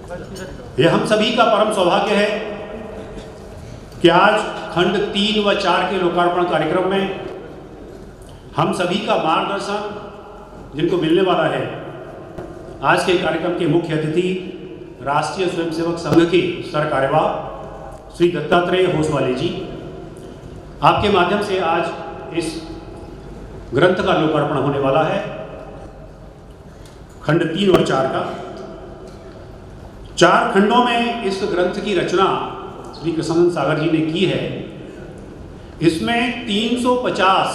यह हम सभी का परम सौभाग्य है कि आज खंड 3 व 4 के लोकार्पण कार्यक्रम में हम सभी का मार्गदर्शन जिनको मिलने वाला है। आज के कार्यक्रम के मुख्य अतिथि राष्ट्रीय स्वयंसेवक संघ के सर कार्यवाह श्री दत्तात्रेय होसवाले जी, आपके माध्यम से आज इस ग्रंथ का लोकार्पण होने वाला है। खंड 3 और 4 का 4 खंडों में इस ग्रंथ की रचना श्री कृष्णानंद सागर जी ने की है। इसमें 350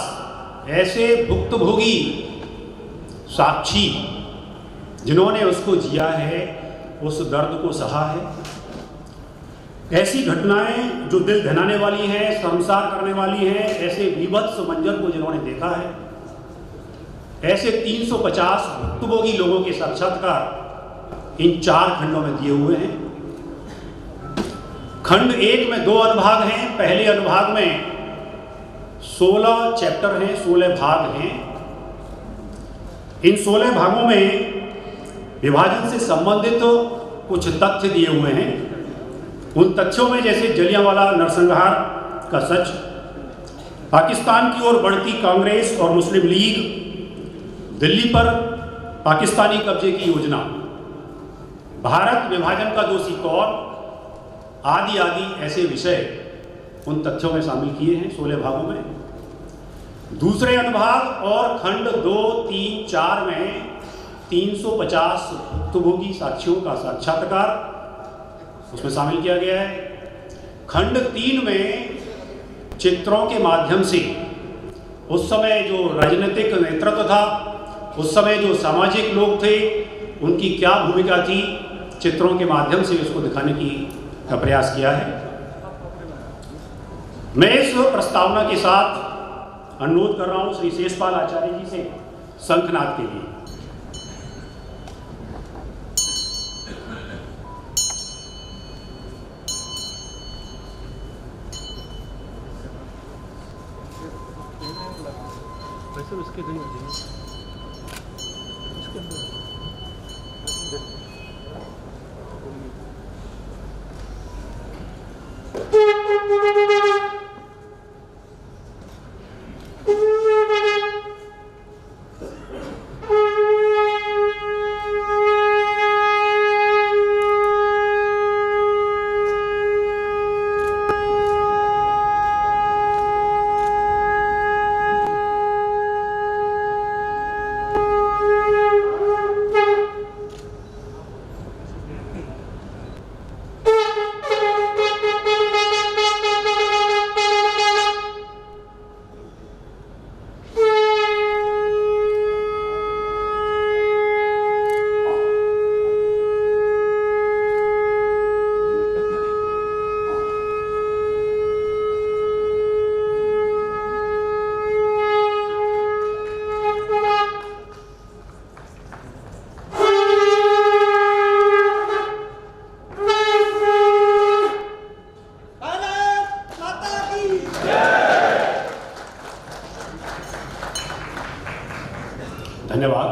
ऐसे भुक्तभोगी साक्षी जिन्होंने उसको जिया है, उस दर्द को सहा है, ऐसी घटनाएं जो दिल दहलाने वाली हैं, शर्मसार करने वाली हैं, ऐसे विभत्स मंजर को जिन्होंने देखा है, ऐसे 350 भुक्तभोगी लोगों के साक्षात्कार इन 4 खंडों में दिए हुए हैं। खंड 1 में 2 अनुभाग हैं। पहले अनुभाग में 16 चैप्टर हैं, 16 भाग हैं। इन 16 भागों में विभाजन से संबंधित कुछ तथ्य दिए हुए हैं। उन तथ्यों में जैसे जलियांवाला नरसंहार का सच, पाकिस्तान की ओर बढ़ती कांग्रेस और मुस्लिम लीग, दिल्ली पर पाकिस्तानी कब्जे की योजना, भारत विभाजन का दोषी कौन, आदि आदि ऐसे विषय उन तथ्यों में शामिल किए हैं 16 भागों में। दूसरे अनुभाग और खंड 2, 3, 4 में 350 भुक्तभोगी साक्षियों का साक्षात्कार उसमें शामिल किया गया है। खंड 3 में चित्रों के माध्यम से उस समय जो राजनीतिक नेतृत्व था, उस समय जो सामाजिक लोग थे, उनकी क्या भूमिका थी, चित्रों के माध्यम से उसको दिखाने का प्रयास किया है। मैं इस प्रस्तावना के साथ अनुरोध कर रहा हूं श्री शेषपाल आचार्य जी से शंखनाद के लिए। उसके नहीं होती धन्यवाद।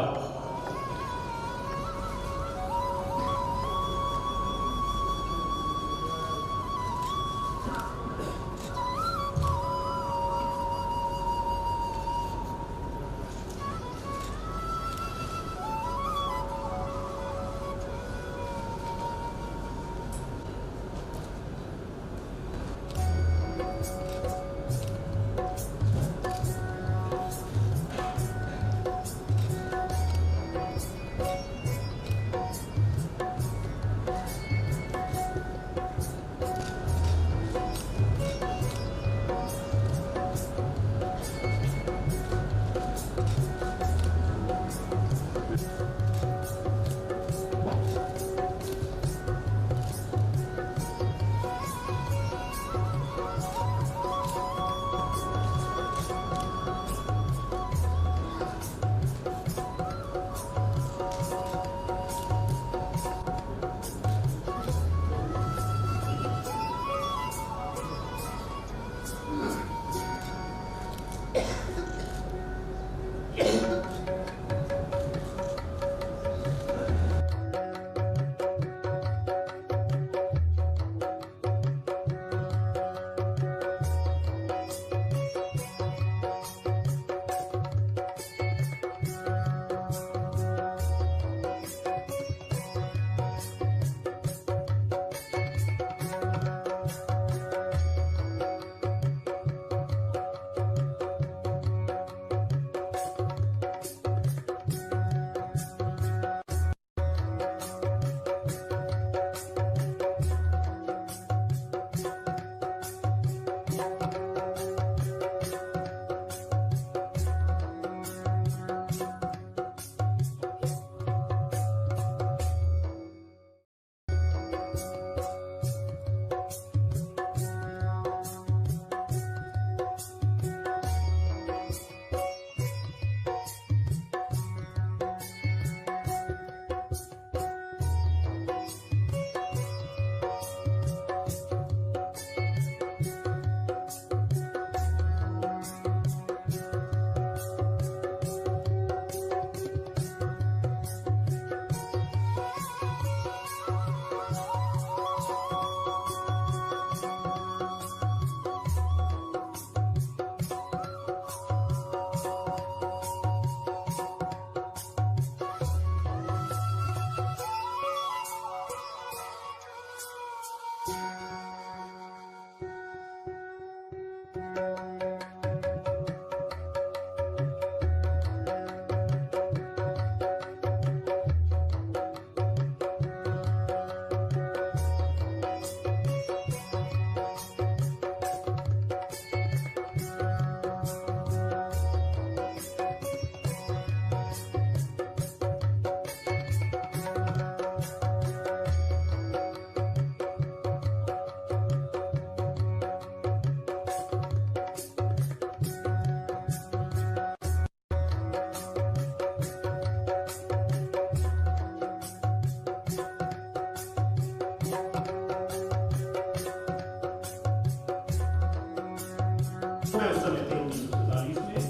में उस समय थे 1947 में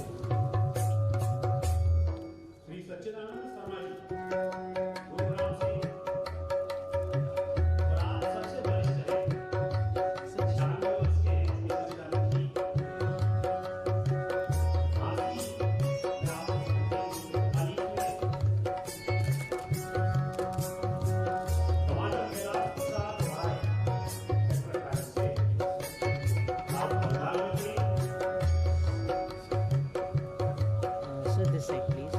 श्री सच्चिदानंद शर्मा जी गुरुग्राम से, और आप सबसे वरिष्ठ हैं 96 वर्ष के हैं श्री सच्चिदानंद जी। झांसी में आप 1948 में टमाटर मेला प्रसाद भाई सेक्टर 28 से आप बंगाल में थे। So this side, please.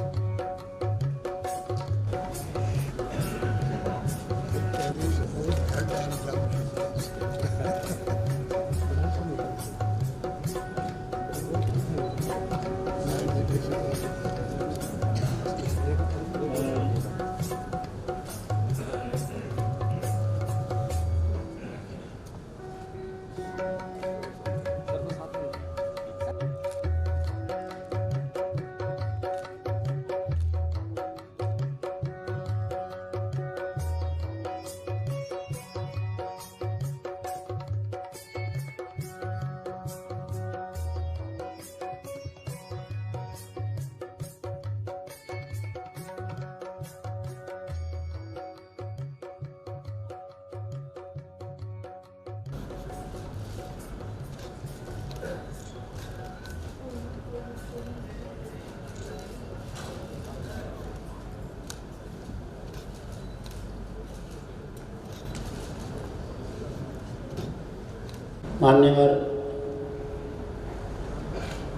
मान्यवर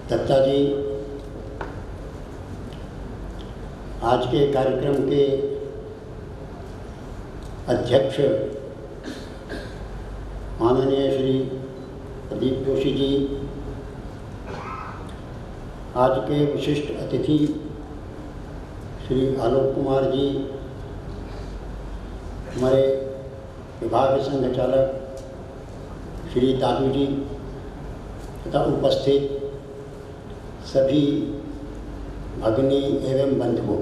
दत्ता जी, आज के कार्यक्रम के अध्यक्ष माननीय श्री प्रदीप जोशी जी, आज के विशिष्ट अतिथि श्री आलोक कुमार जी, हमारे विभाग संघचालक श्री दादू जी तथा उपस्थित सभी भगिनी एवं बंधुओं,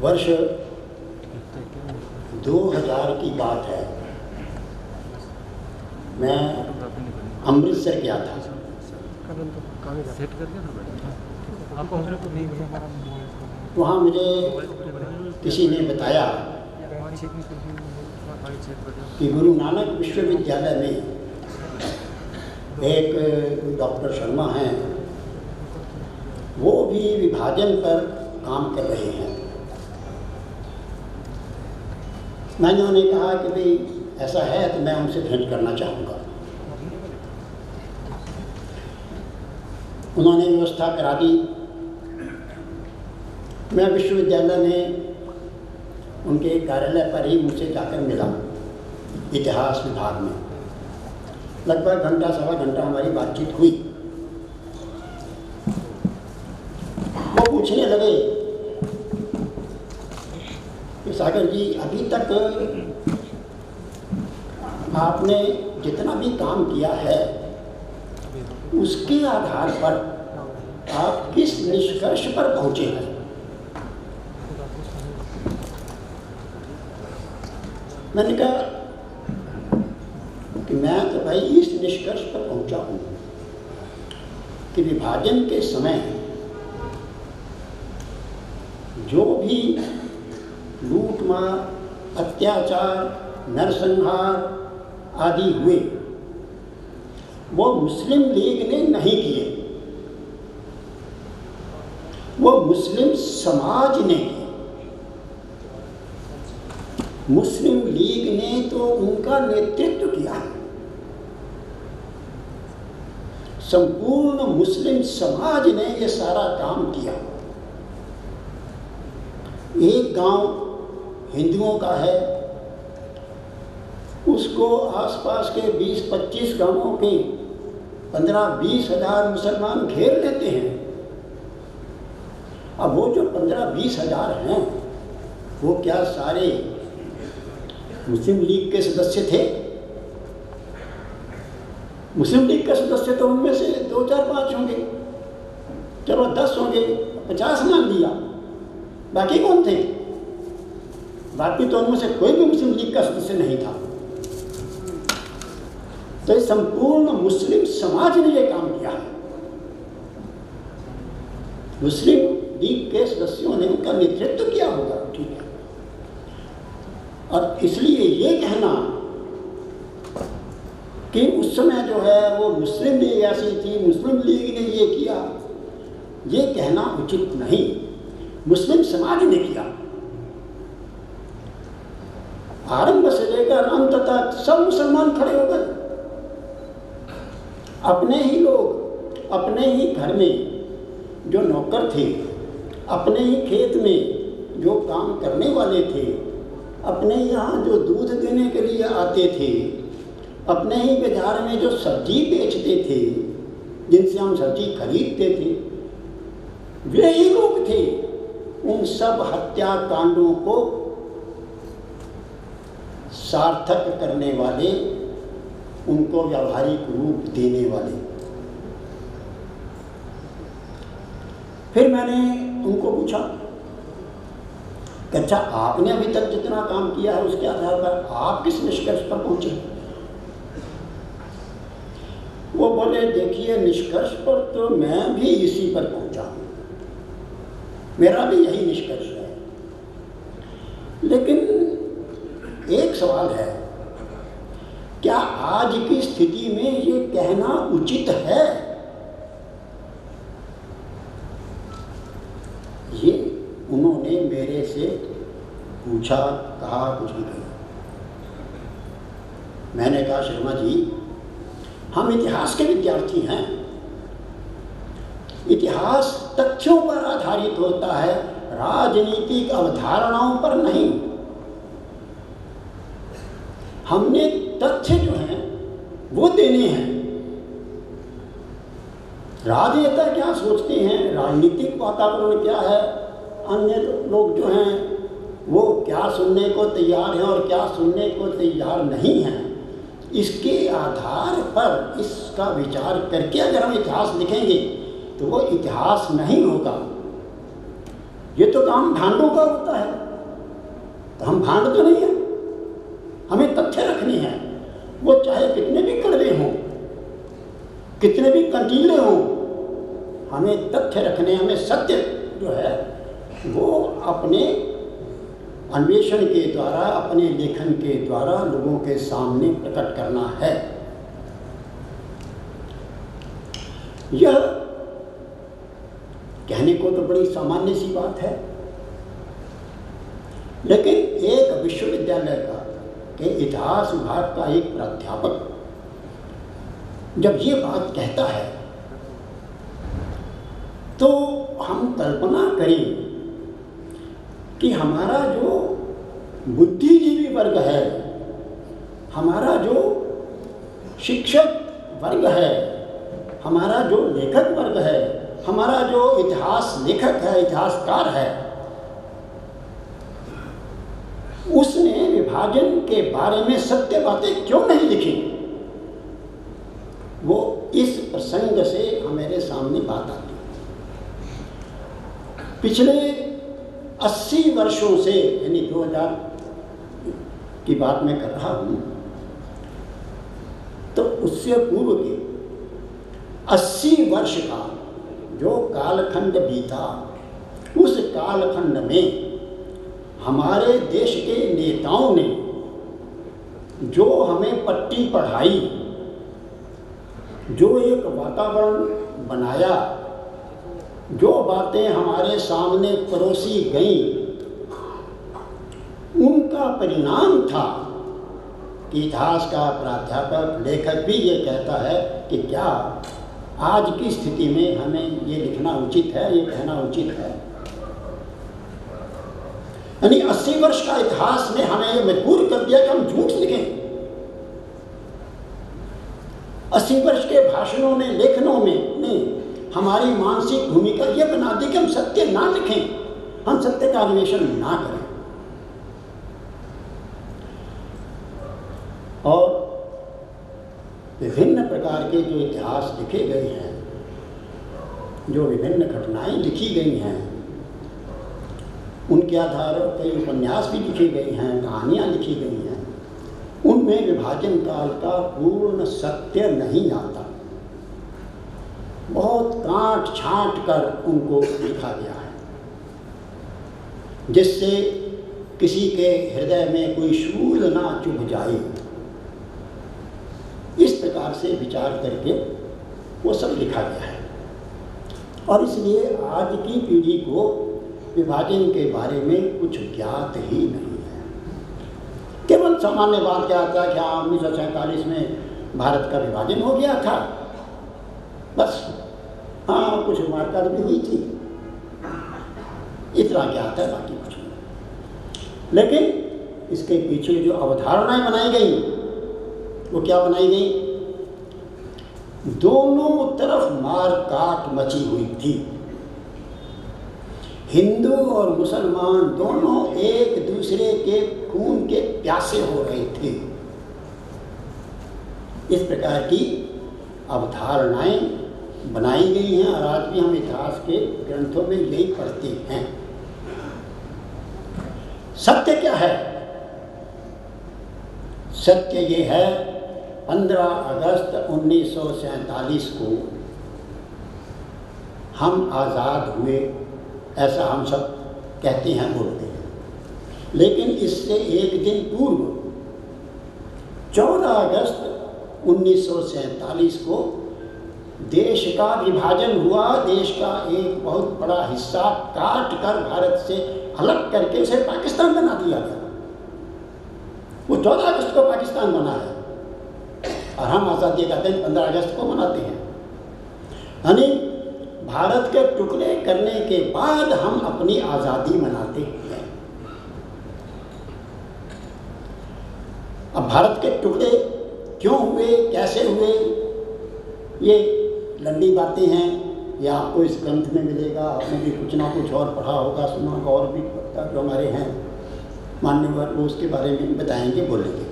वर्ष 2000 की बात है। मैं अमृतसर गया था। सेट कर दिया था मैडम आपको तो नहीं मिला। वहाँ मुझे किसी ने बताया कि गुरु नानक विश्वविद्यालय में एक डॉक्टर शर्मा हैं, वो भी विभाजन पर काम कर रहे हैं। मैंने उन्हें कहा कि भाई ऐसा है तो मैं उनसे भेंट करना चाहूँगा। उन्होंने व्यवस्था करा दी। मैं विश्वविद्यालय में उनके कार्यालय पर ही मुझसे जाकर मिला, इतिहास विभाग में। लगभग घंटा सवा घंटा हमारी बातचीत हुई। वो पूछने लगे कि सागर जी, अभी तक आपने जितना भी काम किया है उसके आधार पर आप किस निष्कर्ष पर पहुंचे हैं? मैंने कहा कि मैं तो भाई इस निष्कर्ष पर पहुंचा हूं कि विभाजन के समय जो भी लूटमार, अत्याचार, नरसंहार आदि हुए वो मुस्लिम लीग ने नहीं किए, वो मुस्लिम समाज ने किए। मुस्लिम लीग ने तो उनका नेतृत्व किया, संपूर्ण मुस्लिम समाज ने ये सारा काम किया। एक गांव हिंदुओं का है, उसको आसपास के 20-25 गांवों के 15-20 हजार मुसलमान घेर लेते हैं। अब वो जो 15-20 हजार हैं वो क्या सारे मुस्लिम लीग के सदस्य थे? मुस्लिम लीग के सदस्य तो उनमें से 2, 4, 5 होंगे, चलो 10 होंगे, 50 मान लिया, बाकी कौन थे? बाकी तो उनमें से कोई भी मुस्लिम लीग का सदस्य नहीं था। तो ये संपूर्ण मुस्लिम समाज ने ये काम किया है। मुस्लिम लीग के सदस्यों ने उनका नेतृत्व किया होगा, ठीक है। और इसलिए ये कहना कि उस समय जो है वो मुस्लिम लीग ऐसी थी, मुस्लिम लीग ने ये किया, ये कहना उचित नहीं। मुस्लिम समाज ने किया। आरंभ से लेकर अंत तक सब मुसलमान खड़े हो गए। अपने ही लोग अपने ही घर में जो नौकर थे, अपने ही खेत में जो काम करने वाले थे, अपने यहाँ जो दूध देने के लिए आते थे, अपने ही बाजार में जो सब्जी बेचते थे, जिनसे हम सब्जी खरीदते थे, वे ही लोग थे उन सब हत्याकांडों को सार्थक करने वाले, उनको व्यावहारिक रूप देने वाले। फिर मैंने उनको पूछा कि अच्छा, आपने अभी तक जितना काम किया है उसके आधार पर आप किस निष्कर्ष पर पहुंचे? वो बोले, देखिए, निष्कर्ष पर तो मैं भी इसी पर पहुंचा हूं, मेरा भी यही निष्कर्ष है। लेकिन एक सवाल है, क्या आज की स्थिति में ये कहना उचित है? ये उन्होंने मेरे से पूछा, कहा, कुछ भी कहा। मैंने कहा, शर्मा जी, हम इतिहास के विद्यार्थी हैं। इतिहास तथ्यों पर आधारित होता है, राजनीतिक अवधारणाओं पर नहीं। हमने तथ्य जो हैं वो देने हैं। राजनेता क्या सोचते हैं, राजनीतिक वातावरण क्या है, अन्य लोग जो हैं वो क्या सुनने को तैयार हैं और क्या सुनने को तैयार नहीं हैं, इसके आधार पर इसका विचार करके अगर हम इतिहास लिखेंगे तो वो इतिहास नहीं होगा। ये तो काम भांडों का होता है, तो हम भांड तो नहीं है। हमें तथ्य रखने हैं, वो चाहे कितने भी कड़वे हों, कितने भी कंटीले हों, हमें तथ्य रखने, हमें सत्य जो है वो अपने अन्वेषण के द्वारा, अपने लेखन के द्वारा लोगों के सामने प्रकट करना है। यह कहने को तो बड़ी सामान्य सी बात है, लेकिन एक विश्वविद्यालय का के इतिहास विभाग का एक प्राध्यापक जब ये बात कहता है तो हम कल्पना करें कि हमारा जो बुद्धिजीवी वर्ग है, हमारा जो शिक्षक वर्ग है, हमारा जो लेखक वर्ग है, हमारा जो इतिहास लेखक है, इतिहासकार है, उसने विभाजन के बारे में सत्य बातें क्यों नहीं लिखी? वो इस प्रसंग से हमारे सामने बात आती है। पिछले 80 वर्षों से, यानी 2000 की बात मैं कर रहा हूं, तो उससे पूर्व के 80 वर्ष का जो कालखंड बीता, उस कालखंड में हमारे देश के नेताओं ने जो हमें पट्टी पढ़ाई, जो एक वातावरण बनाया, जो बातें हमारे सामने परोसी गईं, उनका परिणाम था कि इतिहास का प्राध्यापक, लेखक भी ये कहता है कि क्या आज की स्थिति में हमें ये लिखना उचित है, ये कहना उचित है। यानी 80 वर्ष का इतिहास ने हमें ये मजबूर कर दिया कि हम झूठ लिखें। 80 वर्ष के भाषणों ने, लेखनों में हमारी मानसिक भूमिका ये बना दी कि हम सत्य ना लिखें, हम सत्य का अन्वेषण ना करें। और विभिन्न प्रकार के जो इतिहास लिखे गए हैं, जो विभिन्न घटनाएं लिखी गई हैं, उनके आधार पर कई उपन्यास भी लिखे गए हैं, कहानियाँ लिखी गई हैं, उनमें विभाजन काल का पूर्ण सत्य नहीं आता। बहुत काट छांट कर उनको लिखा गया है, जिससे किसी के हृदय में कोई शूल ना चुभ जाए। इस प्रकार से विचार करके वो सब लिखा गया है। और इसलिए आज की पीढ़ी को विभाजन के बारे में कुछ ज्ञात ही नहीं है। केवल सामान्य बात क्या था कि 1947 में भारत का विभाजन हो गया था, बस। हाँ, कुछ मारकाट भी हुई थी, इतना ज्ञात है, बाकी कुछ नहीं। लेकिन इसके पीछे जो अवधारणाएं बनाई गई वो क्या बनाई गई? दोनों तरफ मार काट मची हुई थी। हिंदू और मुसलमान दोनों एक दूसरे के खून के प्यासे हो रहे थे। इस प्रकार की अवधारणाएं बनाई गई हैं और आज भी हम इतिहास के ग्रंथों में यही पढ़ते हैं। सत्य क्या है? सत्य ये है, 15 अगस्त 1947 को हम आज़ाद हुए, ऐसा हम सब कहते हैं, बोलते हैं। लेकिन इससे एक दिन पूर्व 14 अगस्त 1947 को देश का विभाजन हुआ। देश का एक बहुत बड़ा हिस्सा काट कर भारत से अलग करके उसे पाकिस्तान बना दिया गया। वो 14 अगस्त को पाकिस्तान बना है और हम आज़ादी का दिन 15 अगस्त को मनाते हैं। यानी भारत के टुकड़े करने के बाद हम अपनी आज़ादी मनाते हैं। अब भारत के टुकड़े क्यों हुए, कैसे हुए, ये लंबी बातें हैं। ये आपको इस ग्रंथ में मिलेगा। आपने भी कुछ ना कुछ और पढ़ा होगा, सुना होगा, और भी जो हमारे हैं मान्यवर वो उसके बारे में बताएंगे, बोलेंगे।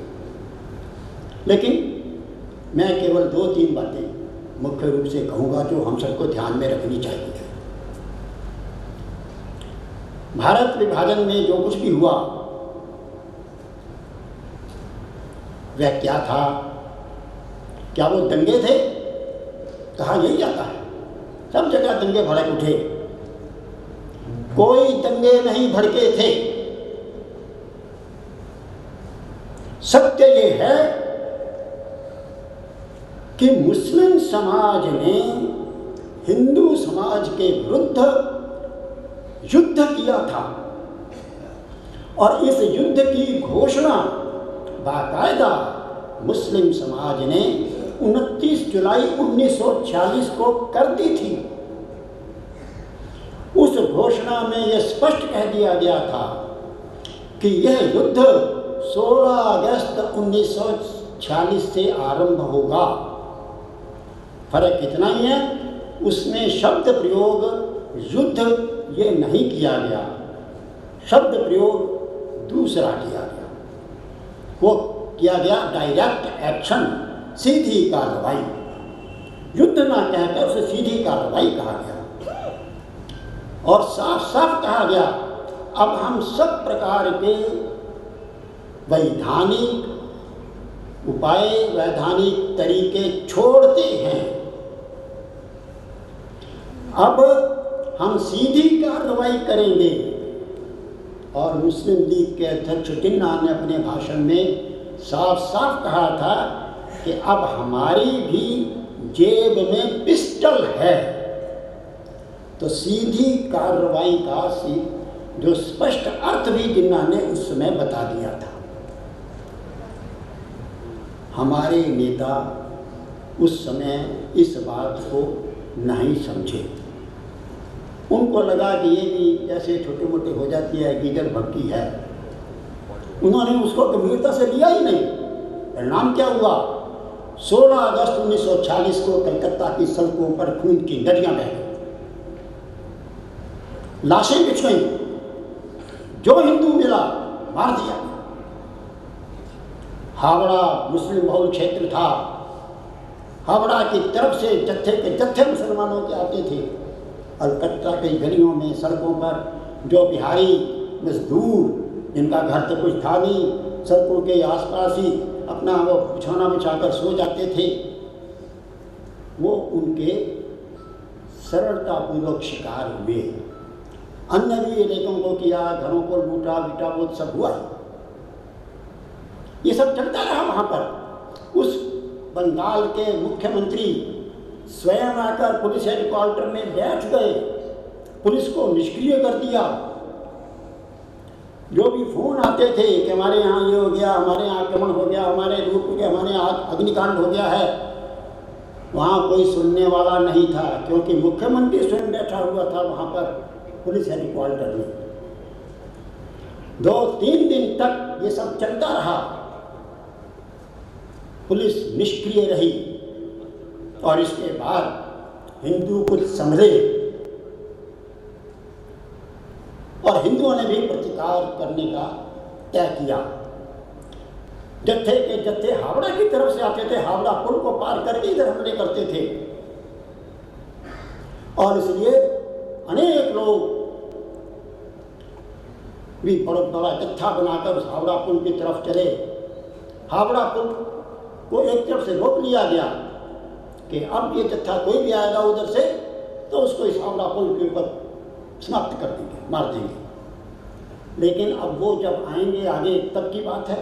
लेकिन मैं केवल 2-3 बातें मुख्य रूप से कहूँगा जो हम सबको ध्यान में रखनी चाहिए। भारत विभाजन में जो कुछ भी हुआ वह क्या था? क्या वो दंगे थे? कहा यही जाता है, सब जगह दंगे भड़क उठे। कोई दंगे नहीं भड़के थे। सत्य ये है कि मुस्लिम समाज ने हिंदू समाज के विरुद्ध युद्ध किया था और इस युद्ध की घोषणा बाकायदा मुस्लिम समाज ने 29 जुलाई 1946 को कर दी थी। उस घोषणा में यह स्पष्ट कह दिया गया था कि यह युद्ध 16 अगस्त 1946 से आरंभ होगा। फर्क इतना ही है, उसमें शब्द प्रयोग युद्ध ये नहीं किया गया, शब्द प्रयोग दूसरा किया गया। वो किया गया डायरेक्ट एक्शन, सीधी कार्रवाई। युद्ध ना कहकर उसे सीधी कार्रवाई कहा गया और साफ साफ कहा गया अब हम सब प्रकार के वैधानिक उपाय, वैधानिक तरीके छोड़ते हैं। अब हम सीधी कार्रवाई करेंगे। और मुस्लिम लीग के अध्यक्ष जिन्ना ने अपने भाषण में साफ साफ कहा था कि अब हमारी भी जेब में पिस्टल है। तो सीधी कार्रवाई का जो स्पष्ट अर्थ भी जिन्ना ने उस समय बता दिया था। हमारे नेता उस समय इस बात को नहीं समझे। उनको लगा कि ये भी जैसे छोटे मोटे हो जाती है, गीदड़ भक्ति है। उन्होंने उसको गंभीरता से लिया ही नहीं। परिणाम क्या हुआ? 16 अगस्त 1946 को कलकत्ता की सड़कों पर खून की नदियां बह गई, लाशें बिछ गई, जो हिंदू मिला मार दिया। हावड़ा मुस्लिम बहुल क्षेत्र था। हावड़ा की तरफ से जत्थे के जत्थे मुसलमानों के आते थे। कलकत्ता की गलियों में, सड़कों पर जो बिहारी मजदूर जिनका घर तो कुछ था नहीं, सड़कों के आसपास ही अपना वो बिछौना बिछाकर सो जाते थे, वो उनके सरलतापूर्वक शिकार हुए। अन्य भी इलाकों को किया, घरों को लूटा बीटा, वो सब हुआ। ये सब चलता रहा वहाँ पर। उस बंगाल के मुख्यमंत्री स्वयं आकर पुलिस हेडक्वार्टर में बैठ गए, पुलिस को निष्क्रिय कर दिया। जो भी फोन आते थे कि हमारे यहाँ ये हो गया, हमारे यहाँ आक्रमण हो गया, हमारे लूट हो गया, हमारे यहाँ अग्निकांड हो गया है, वहाँ कोई सुनने वाला नहीं था, क्योंकि मुख्यमंत्री स्वयं बैठा हुआ था वहाँ पर पुलिस हेडक्वार्टर में। 2-3 दिन तक ये सब चलता रहा, पुलिस निष्क्रिय रही। और इसके बाद हिंदू कुछ समझे और हिंदुओं ने भी प्रतिकार करने का तय किया। जत्थे के जत्थे हावड़ा की तरफ से आते थे, हावड़ा पुल को पार करके इधर हमले करते थे, और इसलिए अनेक लोग भी बड़ा जत्था बनाकर उस हावड़ा पुल की तरफ चले। हावड़ा पुल को एक तरफ से रोक लिया गया कि अब ये जत्था कोई भी आएगा उधर से तो उसको इस हावड़ा पुल के ऊपर समाप्त कर देंगे, मार देंगे। लेकिन अब वो जब आएंगे आगे तब की बात है,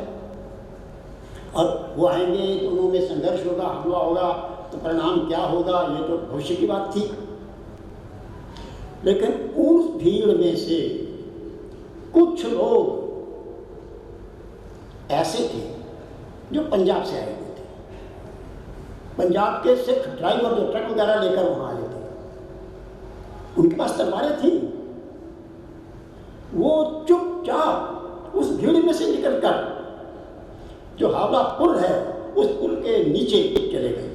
और वो आएंगे तो दोनों में संघर्ष होगा, हमला होगा, तो परिणाम क्या होगा ये तो भविष्य की बात थी। लेकिन उस भीड़ में से कुछ लोग ऐसे थे जो पंजाब से आए हुए थे, पंजाब के सिख ड्राइवर जो ट्रक वगैरह लेकर वहां आए थे, उनके पास तलवारें थी। वो चुपचाप उस भीड़ में से निकलकर जो हावड़ा पुल है उस पुल के नीचे चले गए,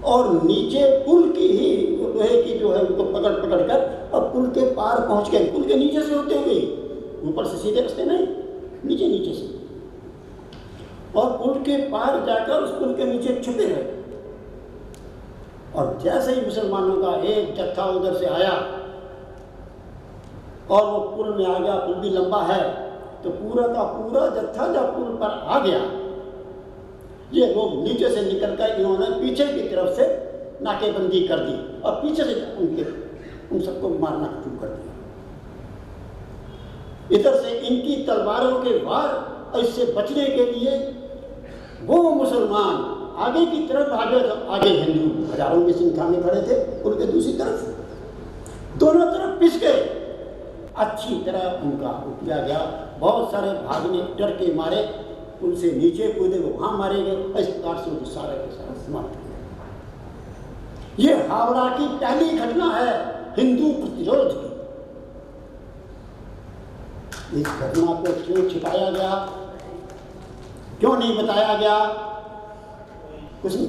और नीचे पुल की ही लोहे की जो है उनको पकड़ कर अब पुल के पार पहुंच गए। पुल के नीचे से होते हुए, ऊपर से सीधे रास्ते नहीं, नीचे से, और पुल के पार जाकर उस पुल के नीचे छुपे रहे। और जैसे ही मुसलमानों का एक जत्था उधर से आया और वो पुल में आ गया, पुल भी लंबा है, तो पूरा का पूरा जत्था जब पुल पर आ गया, ये लोग नीचे से निकलकर इन्होंने पीछे की तरफ से नाकेबंदी कर दी और पीछे से उन सबको मारना शुरू कर दिया। इधर से इनकी तलवारों के वार, इससे बचने के लिए वो मुसलमान आगे की तरफ आगे हिंदू हजारों की संख्या में खड़े थे, पुल के दूसरी तरफ, दोनों तरफ पिस गए। अच्छी तरह उनका किया गया। बहुत सारे भागने डर के मारे पुल से नीचे कूदे, वहां मारे गए। इस प्रकार से उनको सारे के सारे समाप्त किया। ये हावड़ा की पहली घटना है हिंदू प्रतिरोध की। इस घटना को क्यों छिपाया गया, क्यों नहीं बताया गया, कुछ नहीं।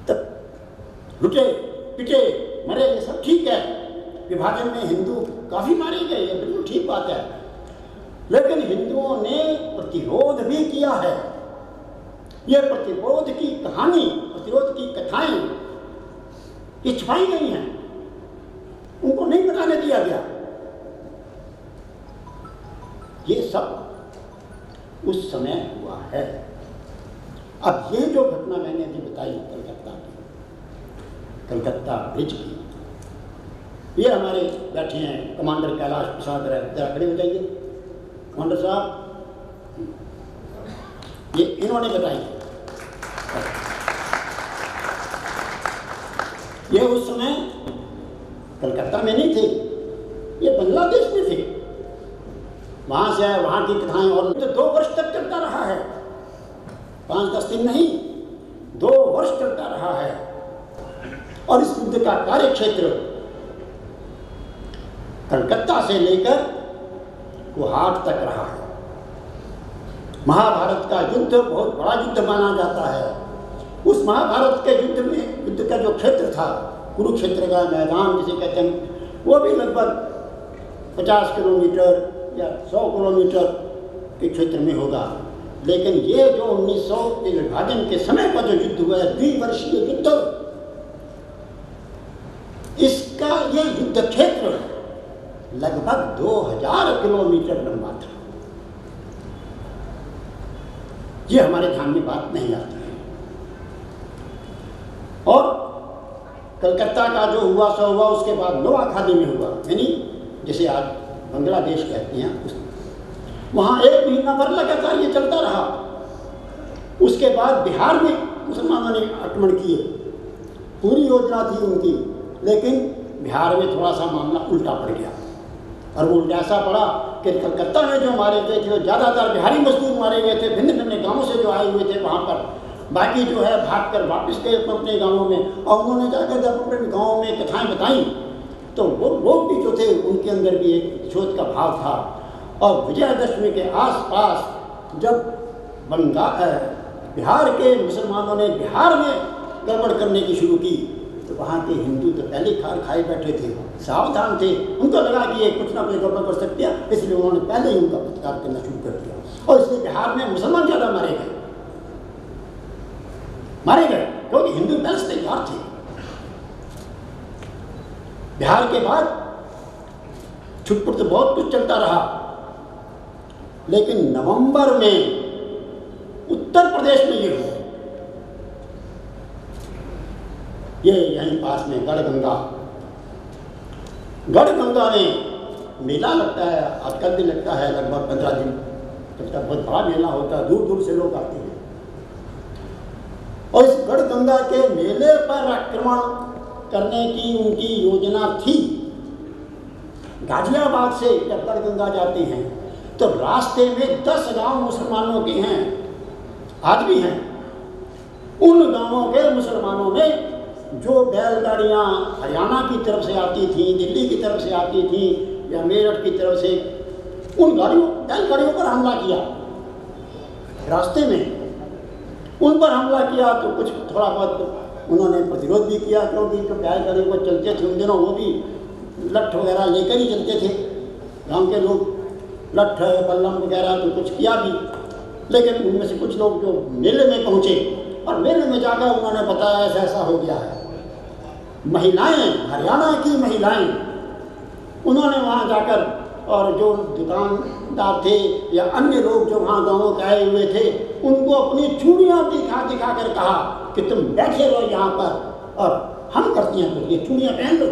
तब लुटे पिटे मरे, ये सब ठीक है। विभाजन में हिंदू काफी मारे गए, ये बिल्कुल ठीक बात है। लेकिन हिंदुओं ने प्रतिरोध भी किया है। ये प्रतिरोध की कहानी, प्रतिरोध की कथाएं ये छुपाई गई हैं, उनको नहीं बताने दिया गया। ये सब उस समय हुआ है। अब ये जो घटना मैंने अभी बताई कलकत्ता ब्रिज की, ये हमारे बैठे हैं कमांडर कैलाश प्रसाद राय, जरा खड़े हो जाइए कमांडर साहब। ये इन्होंने बताई। ये उस समय कलकत्ता में नहीं थे, ये बांग्लादेश में थे। वहां से आए, वहां की कथाएं, और तो 2 वर्ष तक चलता रहा है, 5-10 दिन नहीं, 2 वर्ष चलता रहा है। और इस युद्ध का कार्य क्षेत्र कलकत्ता से लेकर गुवाहाट तक रहा है। महाभारत का युद्ध बहुत बड़ा युद्ध माना जाता है। उस महाभारत के युद्ध में, युद्ध का जो क्षेत्र था, कुरुक्षेत्र का मैदान जिसे कहते हैं, वो भी लगभग 50 किलोमीटर या 100 किलोमीटर के क्षेत्र में होगा। लेकिन ये जो 1900 के विभाजन के समय का जो युद्ध हुआ है, 2 वर्षीय युद्ध, इसका ये युद्ध क्षेत्र लगभग 2000 किलोमीटर लंबा था। ये हमारे ध्यान में बात नहीं आती है। और कलकत्ता का जो हुआ सो हुआ, उसके बाद नोआखाली में हुआ, यानी जिसे आज बांग्लादेश कहते हैं, वहाँ 1 महीना भर लगातार ये चलता रहा। उसके बाद बिहार में मुसलमानों ने आक्रमण किए, पूरी योजना थी उनकी, लेकिन बिहार में थोड़ा सा मामला उल्टा पड़ गया। और वो उल्टा ऐसा पड़ा कि कलकत्ता में जो मारे गए थे वो ज़्यादातर बिहारी मजदूर मारे गए थे, भिन्न भिन्न गाँवों से जो आए हुए थे वहाँ पर। बाकी जो है भाग कर वापस गए अपने गाँवों में, और उन्होंने जाकर जब अपने गाँव में कथाएँ बताई तो वो लोग भी जो थे उनके अंदर भी एक प्रतिशोध का भाव था। और विजयदशमी के आसपास जब बिहार के मुसलमानों ने बिहार में गड़बड़ करने की शुरू की, तो वहाँ के हिंदू तो पहले खार खाए बैठे थे, सावधान थे। उनको लगा कि ये कुछ ना कुछ गड़बड़ कर सकते हैं, इसलिए उन्होंने पहले ही उनका प्रतिकार करना शुरू कर दिया। और इसलिए बिहार में मुसलमान ज़्यादा मारे गए, क्योंकि हिंदू पहले से तैयार थे। बिहार के बाद छुटपुट तो बहुत कुछ चलता रहा, लेकिन नवंबर में उत्तर प्रदेश में ये हुआ। ये यहीं पास में गढ़गंगा में मेला लगता है, आजकल भी लगता है, लगभग 15 दिन तक बहुत बड़ा मेला होता है, दूर दूर से लोग आते हैं। और इस गढ़गंगा के मेले पर आक्रमण करने की उनकी योजना थी। गाजियाबाद से जब गढ़गंगा जाते हैं तो रास्ते में 10 गांव मुसलमानों के हैं, आज भी हैं। उन गांवों के मुसलमानों ने जो बैलगाड़ियाँ हरियाणा की तरफ से आती थीं, दिल्ली की तरफ से आती थीं या मेरठ की तरफ से, उन बैलगाड़ियों पर हमला किया। रास्ते में उन पर हमला किया तो कुछ थोड़ा बहुत उन्होंने प्रतिरोध भी किया, क्योंकि जो बैलगाड़ी वो चलते थे उन दिनों वो भी लठ वगैरह लेकर ही चलते थे गांव के लोग, लठ बल्लम वगैरह, तो कुछ किया भी। लेकिन उनमें से कुछ लोग जो मेले में पहुँचे और मेले में जाकर उन्होंने बताया ऐसा ऐसा हो गया है। महिलाएं, हरियाणा की महिलाएं, उन्होंने वहाँ जाकर, और जो दुकानदार थे या अन्य लोग जो वहाँ गाँवों के आए हुए थे, उनको अपनी चूड़ियाँ दिखा कर कहा कि तुम बैठे रहो यहाँ पर और हम करती हैं, तो ये चूड़ियाँ पहन लो।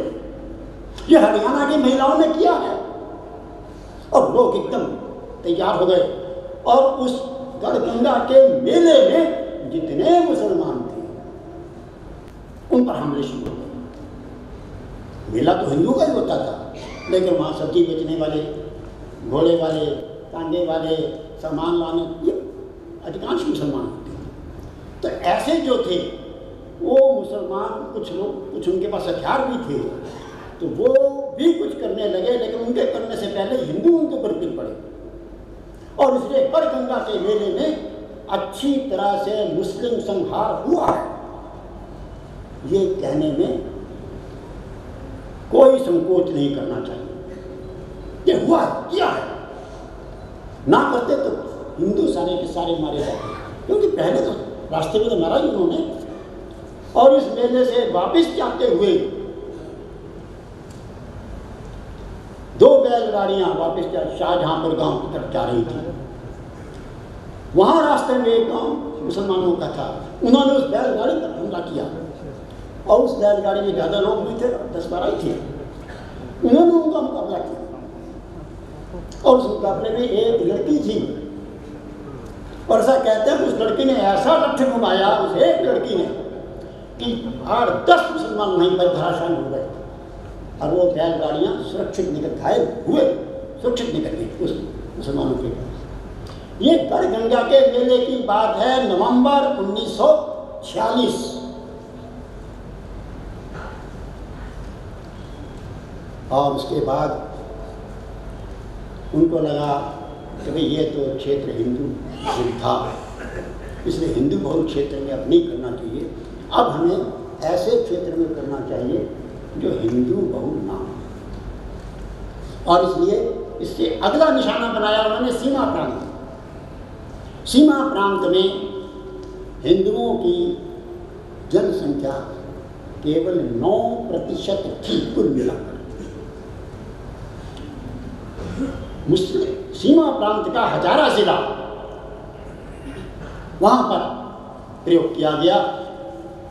ये हरियाणा की महिलाओं ने किया है। और लोग एकदम तैयार हो गए और उस गढ़गंगा के मेले में जितने मुसलमान थे उन पर हमले शुरू हो गए। मेला तो हिंदुओं का ही होता था, लेकिन वहाँ सब्जी बेचने वाले, घोड़े वाले, टांगे वाले, सामान लाने, ये अधिकांश मुसलमान होते हैं। तो ऐसे जो थे वो मुसलमान, कुछ लोग, कुछ उनके पास हथियार भी थे, तो वो भी कुछ करने लगे, लेकिन उनके करने से पहले हिंदू उनके ऊपर गिर पड़े। और इसलिए गढ़गंगा के मेले में अच्छी तरह से मुस्लिम संहार हुआ है, ये कहने में कोई संकोच नहीं करना चाहिए। ये हुआ है, किया है। ना करते तो हिंदू सारे के सारे मारे जाते, क्योंकि पहले तो रास्ते में तो मारा ही उन्होंने। और इस मेले से वापस जाते हुए 2 बैलगाड़ियां वापस शाहजहांपुर गांव की तरफ जा रही थी। वहां रास्ते में एक गांव मुसलमानों का था, उन्होंने उस बैलगाड़ी पर हमला किया। और उस बैलगाड़ी में ज़्यादा लोग भी थे, 10-12 ही थे। उन्होंने उनका मुकाबला किया और उस मुकाबले में एक लड़की थी। और ऐसा कहते हैं कि उस लड़की ने ऐसा लठ घुमाया, उस एक लड़की ने, कि 8-10 मुसलमान वहीं पर धराशायी हो गए। और वो बैलगाड़ियाँ सुरक्षित निकल, घायल हुए, सुरक्षित निकल गई उस मुसलमानों के पास। ये गढ़गंगा के मेले की बात है, नवंबर 1946। और उसके बाद उनको लगा कि भाई ये तो क्षेत्र हिंदू था, इसलिए हिंदू बहुल क्षेत्र में अब नहीं करना चाहिए, अब हमें ऐसे क्षेत्र में करना चाहिए जो हिंदू बहुल ना हो। और इसलिए इससे अगला निशाना बनाया उन्होंने सीमा प्रांत। सीमा प्रांत में हिंदुओं की जनसंख्या केवल 9% थी कुल मिलाकर। मुस्लिम सीमा प्रांत का हजारा जिला, वहाँ पर प्रयोग किया गया।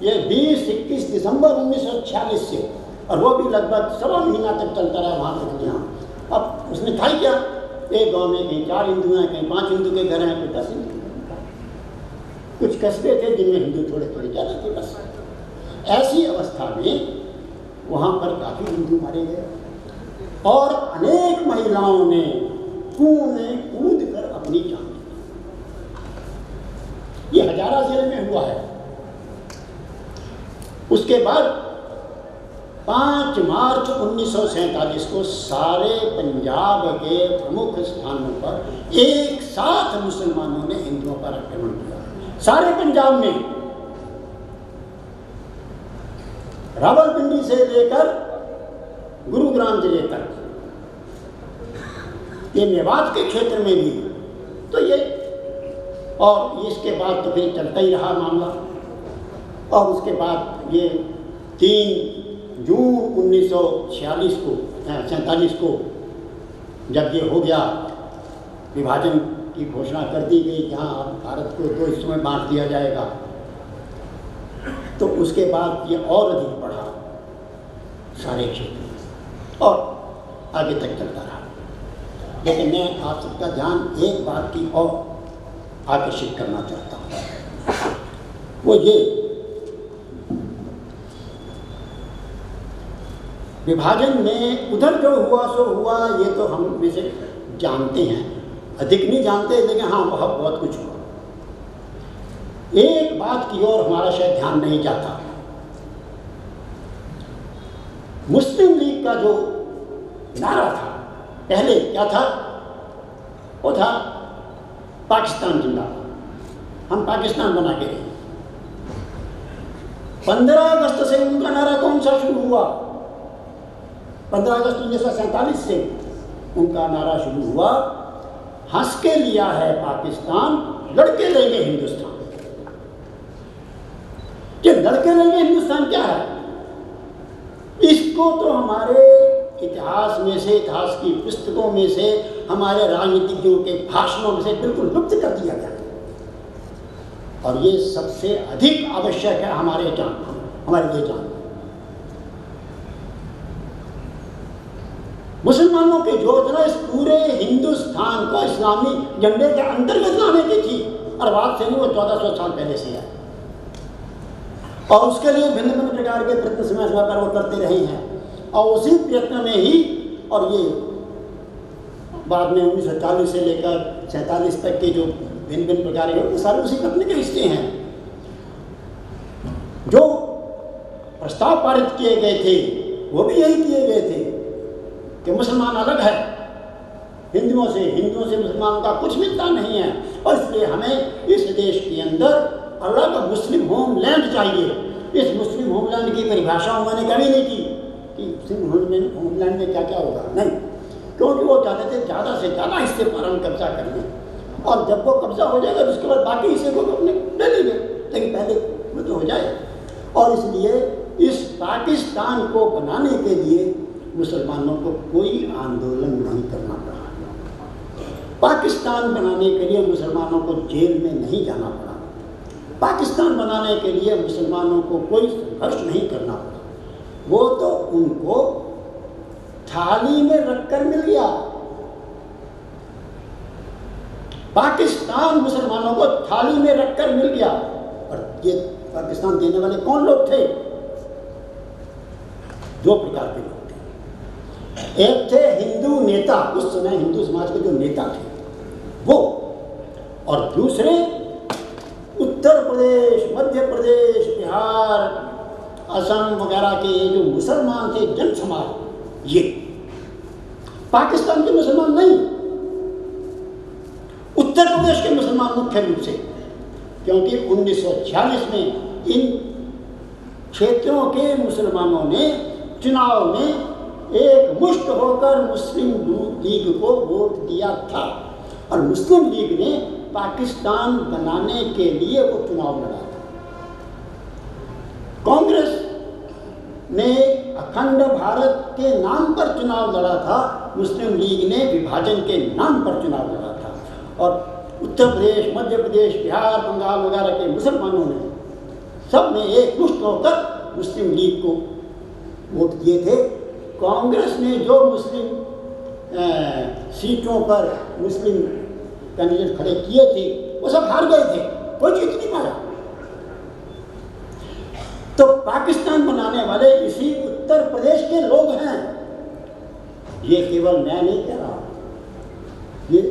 ये 20-21 दिसंबर 1946 से, और वो भी लगभग 1.25 महीना तक चलता रहा वहाँ तक यहाँ। अब उसने था क्या, एक गांव में कहीं 4 हिंदू हैं, कहीं 5 हिंदू के घर हैं, कहीं 10 हिंदू। कुछ कस्बे थे जिनमें हिंदू थोड़े थोड़े ज़्यादा थे बस। ऐसी अवस्था में वहाँ पर काफ़ी हिंदू मारे गए और अनेक महिलाओं ने कुएं में कूद कर अपनी जान दी। ये हजारा जिले में हुआ है। उसके बाद 5 मार्च 1947 को सारे पंजाब के प्रमुख स्थानों पर एक साथ मुसलमानों ने हिंदुओं पर आक्रमण किया। सारे पंजाब में, रावलपिंडी से लेकर गुरुग्राम जिले तक, ये मेवात के क्षेत्र में भी, तो ये, और इसके बाद तो फिर चलता ही रहा मामला। और उसके बाद ये 3 जून 1947 को जब ये हो गया, विभाजन की घोषणा कर दी गई, जहाँ भारत को 2 हिस्सों में बांट दिया जाएगा, तो उसके बाद ये और अधिक बढ़ा सारे क्षेत्र में और आगे तक चलता रहा। लेकिन मैं आप सबका ध्यान एक बात की और आकर्षित करना चाहता हूँ, वो ये, विभाजन में उधर जो हुआ सो हुआ, ये तो हम में से जानते हैं, अधिक नहीं जानते, लेकिन हाँ बहुत कुछ हुआ। एक बात की ओर हमारा शायद ध्यान नहीं जाता। मुस्लिम लीग का जो नारा था पहले, क्या था? वो था पाकिस्तान जिंदाबाद, हम पाकिस्तान बना के रहे। 15 अगस्त से उनका नारा कौन सा शुरू हुआ? 15 अगस्त 1947 से उनका नारा शुरू हुआ, हंस के लिया है पाकिस्तान, लड़के लेंगे हिंदुस्तान। कि लड़के लेंगे हिंदुस्तान क्या है? इसको तो हमारे इतिहास में से, इतिहास की पुस्तकों में से, हमारे राजनीतिज्ञों के भाषणों में से बिल्कुल लुप्त कर दिया गया। और ये सबसे अधिक आवश्यक है हमारे लिए जानना। मुसलमानों की योजना इस पूरे हिंदुस्तान को इस्लामी झंडे के अंतर्गत लाने की थी, और बात से नहीं, वो 1400 साल पहले से है। और उसके लिए भिन्न भिन्न प्रकार के प्रयत्न समय समय पर वो करते रहे हैं। और उसी प्रयत्न में ही, और ये बाद में 1940 से लेकर 47 तक के जो भिन्न भिन्न प्रकार के, वो सारे उसी प्रयत्न के हिस्से हैं। जो प्रस्ताव पारित किए गए थे वो भी यही किए गए थे कि मुसलमान अलग है हिंदुओं से मुसलमानों का कुछ मिलता नहीं है, और इसलिए हमें इस देश के अंदर अलग मुस्लिम होमलैंड चाहिए। इस मुस्लिम होमलैंड की परिभाषा उन्होंने कभी नहीं की कि मुस्लिम होमलैंड में क्या क्या होगा, नहीं, क्योंकि वो चाहते थे ज़्यादा से ज़्यादा हिस्से पर हम कब्जा कर लें, और जब वो कब्जा हो जाएगा तो उसके बाद बाकी हिस्से को अपने ले लेंगे, लेकिन पहले वो तो हो जाए। और इसलिए इस पाकिस्तान को बनाने के लिए मुसलमानों को कोई आंदोलन नहीं करना पड़ा। पाकिस्तान बनाने के लिए मुसलमानों को जेल में नहीं जाना पड़ा। पाकिस्तान बनाने के लिए मुसलमानों को कोई संघर्ष नहीं करना पड़ा। वो तो उनको थाली में रखकर मिल गया। पाकिस्तान मुसलमानों को थाली में रखकर मिल गया। और ये पाकिस्तान देने वाले कौन लोग थे? 2 प्रकार के लोग थे। एक थे हिंदू नेता, उस समय हिंदू समाज के जो नेता थे वो, और दूसरे उत्तर प्रदेश, मध्य प्रदेश, बिहार, असम वगैरह के जो मुसलमान थे, जन समाज, ये पाकिस्तान के मुसलमान नहीं, उत्तर प्रदेश के मुसलमान मुख्य रूप से, क्योंकि 1946 में इन क्षेत्रों के मुसलमानों ने चुनाव में एक मुश्त होकर मुस्लिम लीग को वोट दिया था, और मुस्लिम लीग ने पाकिस्तान बनाने के लिए वो चुनाव लड़ा था। कांग्रेस ने अखंड भारत के नाम पर चुनाव लड़ा था, मुस्लिम लीग ने विभाजन के नाम पर चुनाव लड़ा था, और उत्तर प्रदेश, मध्य प्रदेश, बिहार, बंगाल वगैरह के मुसलमानों ने सब ने एक मुश्त होकर मुस्लिम लीग को वोट दिए थे। कांग्रेस ने जो मुस्लिम सीटों पर मुस्लिम कैंडिडेट खड़े किए थे वो सब हार गए थे, कोई जीत नहीं पाया। तो पाकिस्तान बनाने वाले इसी उत्तर प्रदेश के लोग हैं। ये केवल मैं नहीं कह रहा, ये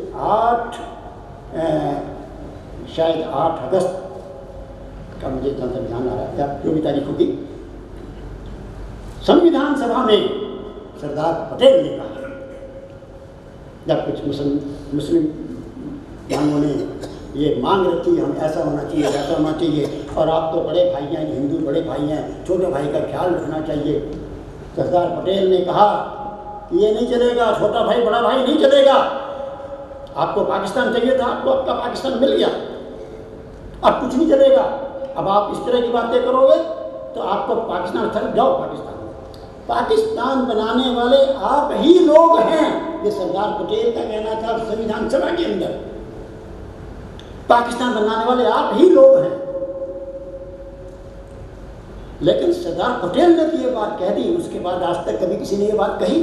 शायद 8 अगस्त का मुझे जहाँ तक ध्यान आ रहा है, या जो भी तारीख होगी, संविधान सभा में सरदार पटेल ने कहा, जब कुछ मुस्लिम भाइयों ने ये मांग रखी, हम ऐसा होना चाहिए, वैसा होना चाहिए, और आप तो बड़े भाई हैं, हिंदू बड़े भाई हैं, छोटे भाई का ख्याल रखना चाहिए। सरदार पटेल ने कहा कि ये नहीं चलेगा, छोटा भाई बड़ा भाई नहीं चलेगा। आपको पाकिस्तान चाहिए था, आपको आपका पाकिस्तान मिल गया, अब कुछ नहीं चलेगा। अब आप इस तरह की बातें करोगे तो आपको पाकिस्तान चल जाओ। पाकिस्तान बनाने वाले आप ही लोग हैं, ये सरदार पटेल का कहना था संविधान सभा के अंदर। पाकिस्तान बनाने वाले आप ही लोग हैं। लेकिन सरदार पटेल ने तो ये बात कह दी, उसके बाद आज तक कभी किसी ने ये बात कही?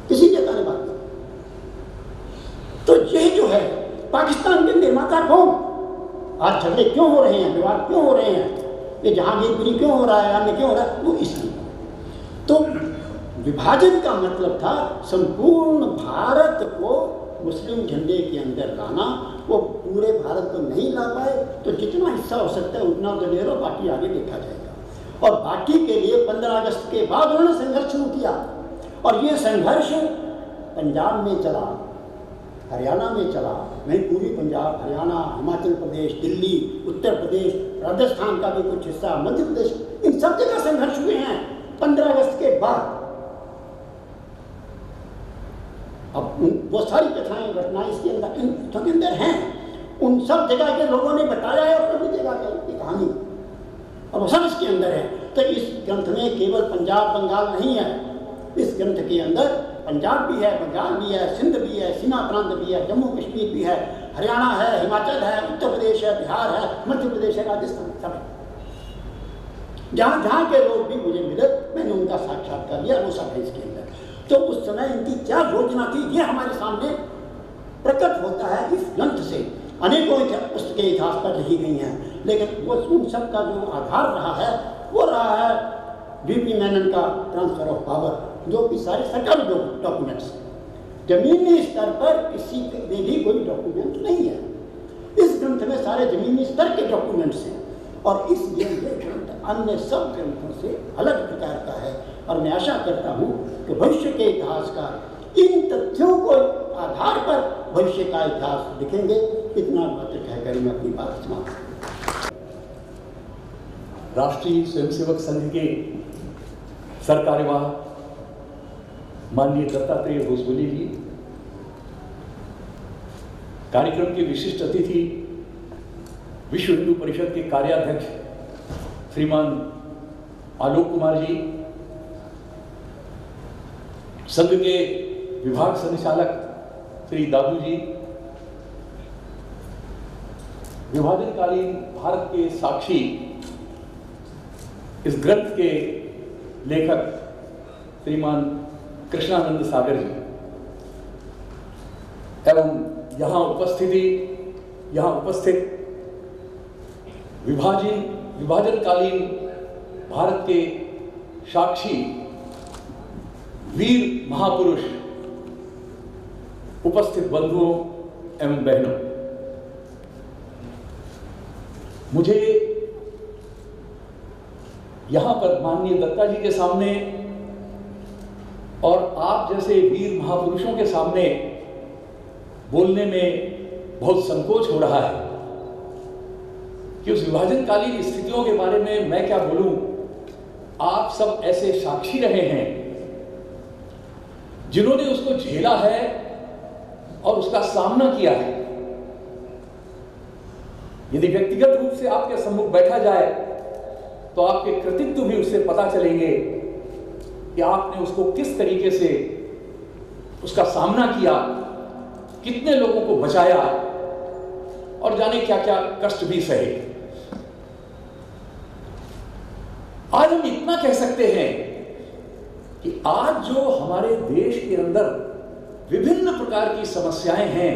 किसी नेता ने बात की? तो ये जो है पाकिस्तान के निर्माता कौन? आज झगड़े क्यों हो रहे हैं, विवाद क्यों हो रहे हैं, ये जहांगीरपुरी क्यों हो रहा है, अन्य क्यों हो रहा है? वो इसलिए। तो विभाजन का मतलब था संपूर्ण भारत को मुस्लिम झंडे के अंदर लाना। वो पूरे भारत को नहीं ला पाए तो जितना हिस्सा हो सकता है उतना तो ले लो, बाकी आगे देखा जाएगा। और बाकी के लिए 15 अगस्त के बाद उन्होंने संघर्ष शुरू किया, और ये संघर्ष पंजाब में चला, हरियाणा में चला, नहीं पूरी पंजाब, हरियाणा, हिमाचल प्रदेश, दिल्ली, उत्तर प्रदेश, राजस्थान का भी कुछ हिस्सा, मध्य प्रदेश, इन सब जगह संघर्ष हुए हैं 15 अगस्त के बाद। अब वो सारी कथाएं, घटनाएं इसके अंदर, इन के अंदर हैं, उन सब जगह के लोगों ने बताया है, और सभी जगह की कहानी और वो सब इसके अंदर है। तो इस ग्रंथ में केवल पंजाब बंगाल नहीं है, इस ग्रंथ के अंदर पंजाब भी है, बंगाल भी है, सिंध भी है, सीमा प्रांत भी है, जम्मू कश्मीर भी है, हरियाणा है, हिमाचल है, उत्तर प्रदेश है, बिहार है, मध्य प्रदेश है, राजस्थान, सब है। जहाँ जहाँ के लोग भी मुझे मिले मैंने उनका साक्षात्कार लिया, वो सब है इसके अंदर। तो उस समय इनकी क्या योजना थी ये हमारे सामने प्रकट होता है इस ग्रंथ से। अनेकों पुस्तकें इतिहास पर लिखी गई हैं, लेकिन वो उन सब का जो आधार रहा है वो रहा है वीपी मेनन का ट्रांसफर ऑफ पावर, जो कि सारे सरकारी डॉक्यूमेंट्स, जमीनी स्तर पर किसी में भी कोई डॉक्यूमेंट नहीं है। इस ग्रंथ में सारे जमीनी स्तर के डॉक्यूमेंट्स हैं, और इसलिए ये ग्रंथ अन्य सब ग्रंथों से अलग प्रकार का है। और मैं आशा करता हूँ कि भविष्य के इतिहासकार इन तथ्यों को आधार पर भविष्य का इतिहास लिखेंगे। इतना मात्र कहकर मैं अपनी बात समाप्त। राष्ट्रीय स्वयंसेवक संघ के सरकार्यवाह माननीय दत्तात्रेय भोसले जी, कार्यक्रम के विशिष्ट अतिथि विश्व हिंदू परिषद के कार्याध्यक्ष श्रीमान आलोक कुमार जी, संघ के विभाग संचालक श्री दादू जी, विभाजनकालीन भारत के साक्षी इस ग्रंथ के लेखक श्रीमान कृष्णानंद सागर जी, एवं यहाँ उपस्थित विभाजनकालीन भारत के साक्षी वीर महापुरुष, उपस्थित बंधुओं एवं बहनों, मुझे यहां पर माननीय दत्ता जी के सामने और आप जैसे वीर महापुरुषों के सामने बोलने में बहुत संकोच हो रहा है कि उस विभाजनकालीन स्थितियों के बारे में मैं क्या बोलूं। आप सब ऐसे साक्षी रहे हैं जिन्होंने उसको झेला है और उसका सामना किया है। यदि व्यक्तिगत रूप से आपके सम्मुख बैठा जाए तो आपके कृतित्व भी उससे पता चलेंगे कि आपने उसको किस तरीके से उसका सामना किया, कितने लोगों को बचाया और जाने क्या क्या कष्ट भी सहे। आज हम इतना कह सकते हैं कि आज जो हमारे देश के अंदर विभिन्न प्रकार की समस्याएं हैं,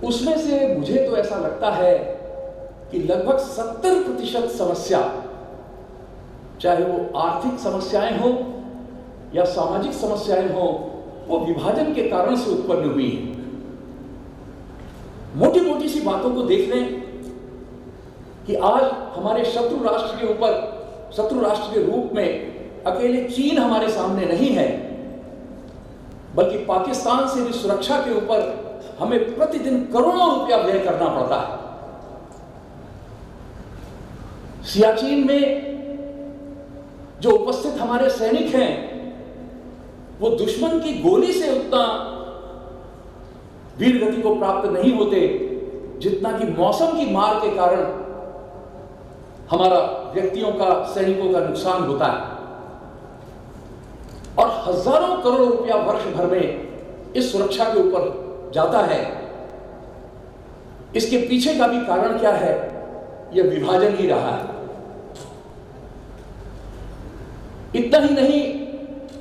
उसमें से मुझे तो ऐसा लगता है कि लगभग 70% समस्या, चाहे वो आर्थिक समस्याएं हो या सामाजिक समस्याएं हो, वो विभाजन के कारण से उत्पन्न हुई है। मोटी मोटी सी बातों को देख लें कि आज हमारे शत्रु राष्ट्र के ऊपर, शत्रु राष्ट्र के रूप में अकेले चीन hमारे सामने नहीं है, बल्कि पाकिस्तान से भी सुरक्षा के ऊपर हमें प्रतिदिन करोड़ों रुपया व्यय करना पड़ता है। सियाचिन में जो उपस्थित हमारे सैनिक हैं, वो दुश्मन की गोली से उतना वीरगति को प्राप्त नहीं होते जितना कि मौसम की मार के कारण हमारा व्यक्तियों का, सैनिकों का नुकसान होता है। और हजारों करोड़ रुपया वर्ष भर में इस सुरक्षा के ऊपर जाता है। इसके पीछे का भी कारण क्या है? यह विभाजन ही रहा है। इतना ही नहीं,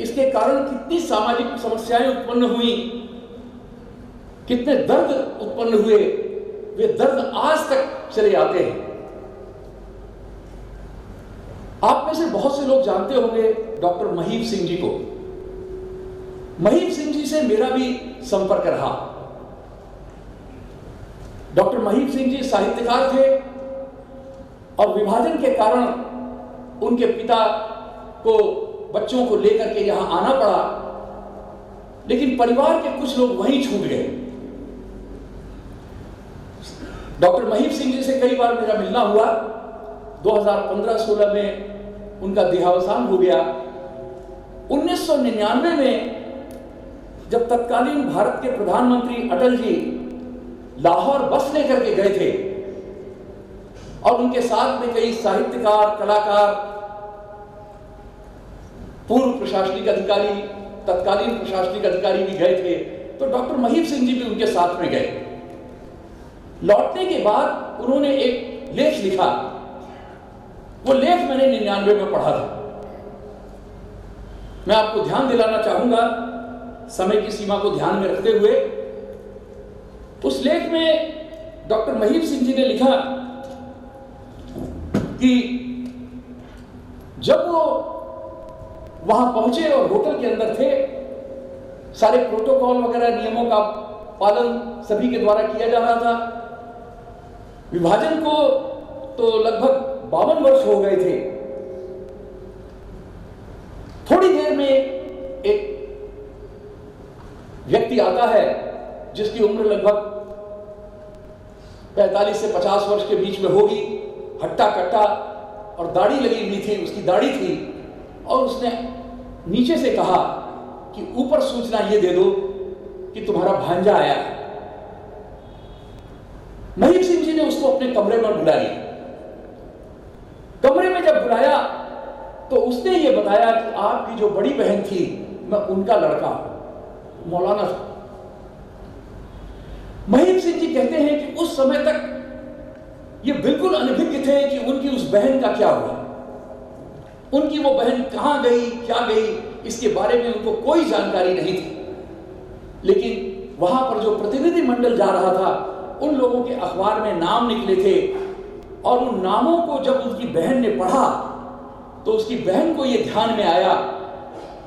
इसके कारण कितनी सामाजिक समस्याएं उत्पन्न हुई, कितने दर्द उत्पन्न हुए, वे दर्द आज तक चले आते हैं। आप में से बहुत से लोग जानते होंगे डॉक्टर महीप सिंह जी को। महीप सिंह जी से मेरा भी संपर्क रहा। डॉक्टर महीप सिंह जी साहित्यकार थे और विभाजन के कारण उनके पिता को, बच्चों को लेकर के यहां आना पड़ा, लेकिन परिवार के कुछ लोग वहीं छूट गए। डॉक्टर महीप सिंह जी से कई बार मेरा मिलना हुआ। 2015-16 में उनका देहावसान हो गया। 1999 में जब तत्कालीन भारत के प्रधानमंत्री अटल जी लाहौर बस लेकर के गए थे और उनके साथ में कई साहित्यकार, कलाकार, पूर्व प्रशासनिक अधिकारी, तत्कालीन प्रशासनिक अधिकारी भी गए थे, तो डॉक्टर महीप सिंह जी भी उनके साथ में गए। लौटने के बाद उन्होंने एक लेख लिखा। वो लेख मैंने 99 में पढ़ा था। मैं आपको ध्यान दिलाना चाहूंगा, समय की सीमा को ध्यान में रखते हुए। उस लेख में डॉक्टर महीप सिंह जी ने लिखा कि जब वो वहां पहुंचे और होटल के अंदर थे, सारे प्रोटोकॉल वगैरह, नियमों का पालन सभी के द्वारा किया जा रहा था। विभाजन को तो लगभग 52 वर्ष हो गए थे। थोड़ी देर में एक व्यक्ति आता है जिसकी उम्र लगभग 45 से 50 वर्ष के बीच में होगी, हट्टा कट्टा और दाढ़ी लगी हुई थी, उसकी दाढ़ी थी, और उसने नीचे से कहा कि ऊपर सूचना ये दे दो कि तुम्हारा भांजा आया है। महीप सिंह जी ने उसको अपने कमरे में बुला लिया। कमरे में जब बुलाया तो उसने ये बताया कि आपकी जो बड़ी बहन थी, मैं उनका लड़का हूं, मौलाना था। महीप सिंह जी कहते हैं कि उस समय तक ये बिल्कुल अनभिज्ञ थे कि उनकी उस बहन का क्या हुआ, उनकी वो बहन कहां गई, क्या गई, इसके बारे में उनको कोई जानकारी नहीं थी। लेकिन वहां पर जो प्रतिनिधि मंडल जा रहा था, उन लोगों के अखबार में नाम निकले थे, और उन नामों को जब उसकी बहन ने पढ़ा तो उसकी बहन को यह ध्यान में आया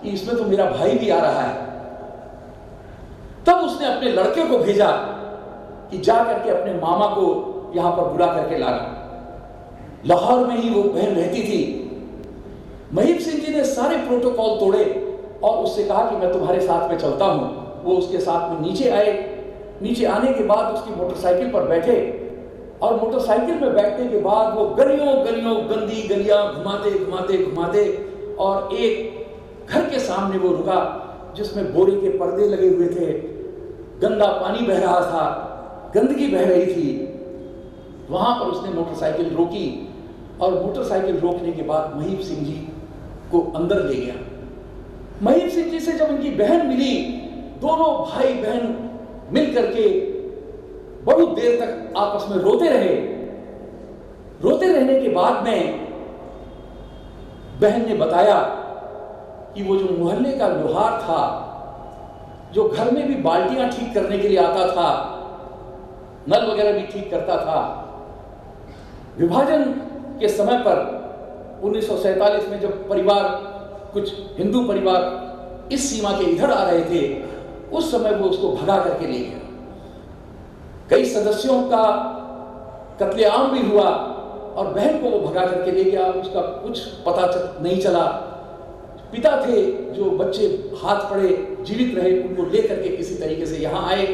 कि इसमें तो मेरा भाई भी आ रहा है। तब उसने अपने लड़के को भेजा कि जा करके अपने मामा को यहां पर बुला करके लाना। लाहौर में ही वो बहन रहती थी। महीप सिंह जी ने सारे प्रोटोकॉल तोड़े और उससे कहा कि मैं तुम्हारे साथ में चलता हूं। वो उसके साथ में नीचे आए। नीचे आने के बाद उसकी मोटरसाइकिल पर बैठे, और मोटरसाइकिल में बैठने के बाद वो गलियों गलियों गंदी गलियां घुमाते घुमाते घुमाते, और एक घर के सामने वो रुका जिसमें बोरे के पर्दे लगे हुए थे, गंदा पानी बह रहा था, गंदगी बह रही थी। वहां पर उसने मोटरसाइकिल रोकी, और मोटरसाइकिल रोकने के बाद महीप सिंह जी को अंदर ले गया। महीप सिंह जी से जब उनकी बहन मिली दोनों भाई बहन मिल करके बहुत देर तक आपस में रोते रहे। रोते रहने के बाद में बहन ने बताया कि वो जो मोहल्ले का लोहार था, जो घर में भी बाल्टियां ठीक करने के लिए आता था, नल वगैरह भी ठीक करता था, विभाजन के समय पर 1947 में जब परिवार, कुछ हिंदू परिवार इस सीमा के इधर आ रहे थे, उस समय वो उसको भगा करके ले गया। कई सदस्यों का कत्लेआम भी हुआ और बहन को वो भगा करके ले गया। उसका कुछ पता नहीं चला। पिता थे, जो बच्चे हाथ पड़े जीवित रहे, उनको लेकर के किसी तरीके से यहाँ आए।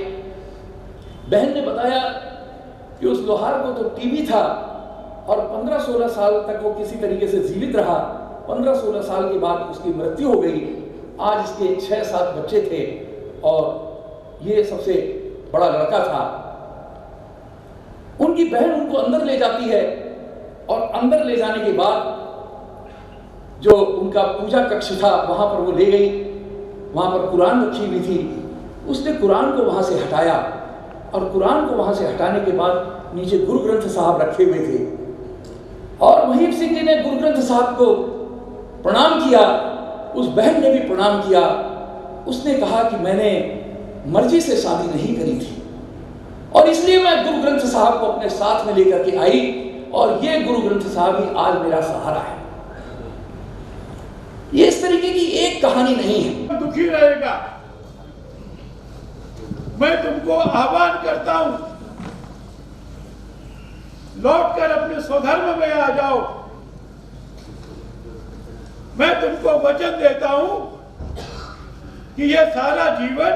बहन ने बताया कि उस लोहार को तो टीबी था और 15-16 साल तक वो किसी तरीके से जीवित रहा। 15-16 साल के बाद उसकी मृत्यु हो गई। आज इसके 6-7 बच्चे थे और ये सबसे बड़ा लड़का था। उनकी बहन उनको अंदर ले जाती है और अंदर ले जाने के बाद जो उनका पूजा कक्ष था वहां पर वो ले गई। वहां पर कुरान रखी हुई थी। उसने कुरान को वहां से हटाया और कुरान को वहां से हटाने के बाद नीचे गुरु ग्रंथ साहब रखे हुए थे और महीप सिंह जी ने गुरु ग्रंथ साहब को प्रणाम किया। उस बहन ने भी प्रणाम किया। उसने कहा कि मैंने मर्जी से शादी नहीं करी थी और इसलिए मैं गुरु ग्रंथ साहब को अपने साथ में लेकर के आई और ये गुरु ग्रंथ साहब ही आज मेरा सहारा है। ये इस तरीके की एक कहानी नहीं है। दुखी रहेगा। मैं तुमको आह्वान करता हूं, लौटकर अपने स्वधर्म में आ जाओ। मैं तुमको वचन देता हूं कि यह सारा जीवन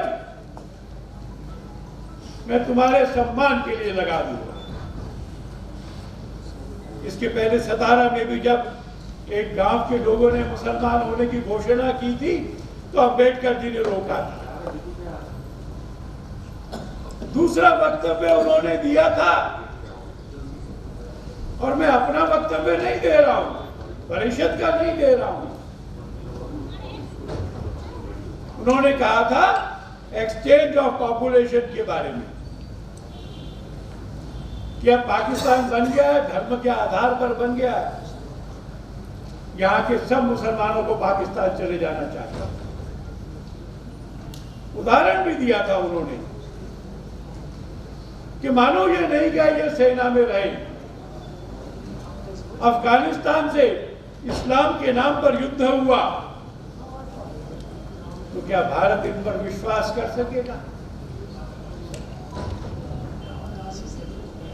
मैं तुम्हारे सम्मान के लिए लगा दूंगा। इसके पहले 17 में भी जब एक गांव के लोगों ने मुसलमान होने की घोषणा की थी तो अम्बेडकर जी ने रोका था। दूसरा वक्तव्य उन्होंने दिया था और मैं अपना वक्तव्य नहीं दे रहा हूं, परिषद का नहीं दे रहा हूं। उन्होंने कहा था एक्सचेंज ऑफ पॉपुलेशन के बारे में कि अब पाकिस्तान बन गया है, धर्म के आधार पर बन गया है। यहां के सब मुसलमानों को पाकिस्तान चले जाना चाहता। उदाहरण भी दिया था उन्होंने कि मानो ये नहीं गया, ये सेना में रहे। अफगानिस्तान से इस्लाम के नाम पर युद्ध हुआ तो क्या भारत इन पर विश्वास कर सकेगा?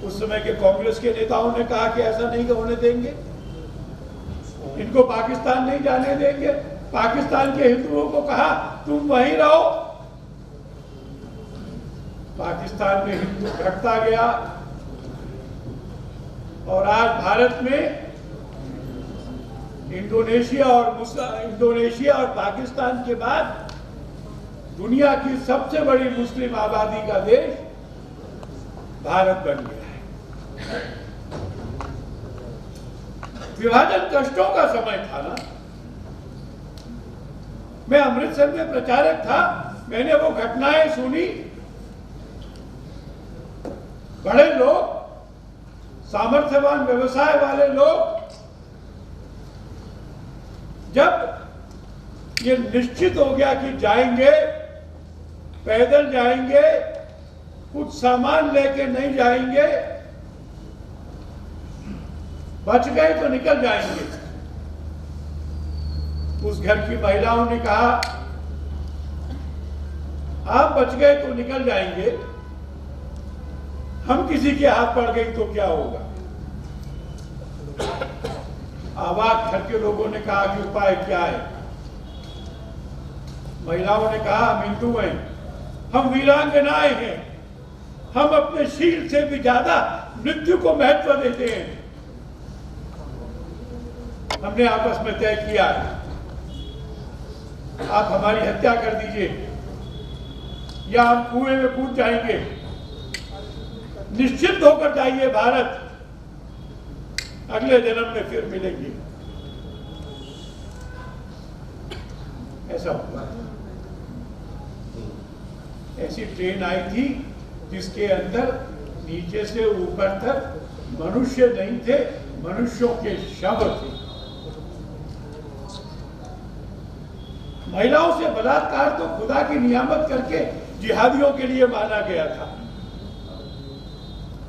उस समय के कांग्रेस के नेताओं ने कहा कि ऐसा नहीं होने देंगे, इनको पाकिस्तान नहीं जाने देंगे। पाकिस्तान के हिंदुओं को कहा तुम वहीं रहो। पाकिस्तान में हिंदू घटता गया और आज भारत में इंडोनेशिया और पाकिस्तान के बाद दुनिया की सबसे बड़ी मुस्लिम आबादी का देश भारत बन गया है। विभाजन कष्टों का समय था ना। मैं अमृतसर में प्रचारक था, मैंने वो घटनाएं सुनी। बड़े लोग, सामर्थ्यवान व्यवसाय वाले लोग, जब ये निश्चित हो गया कि जाएंगे, पैदल जाएंगे, कुछ सामान लेके नहीं जाएंगे, बच गए तो निकल जाएंगे। उस घर की महिलाओं ने कहा आप बच गए तो निकल जाएंगे, हम किसी के हाथ पड़ गई तो क्या होगा? आवाज घर के लोगों ने कहा कि उपाय क्या है? महिलाओं ने कहा हम हिंदू हैं, हम वीरांगनाएं हैं, हम अपने शील से भी ज्यादा मृत्यु को महत्व देते हैं। हमने आपस में तय किया आप हमारी हत्या कर दीजिए या हम कुएं में कूद जाएंगे। निश्चित होकर जाइए, भारत अगले जन्म में फिर मिलेंगे। ऐसा हुआ। ऐसी ट्रेन आई थी जिसके अंदर नीचे से ऊपर तक मनुष्य नहीं थे, मनुष्यों के शव थे। महिलाओं से बलात्कार तो खुदा की नियामत करके जिहादियों के लिए माना गया था।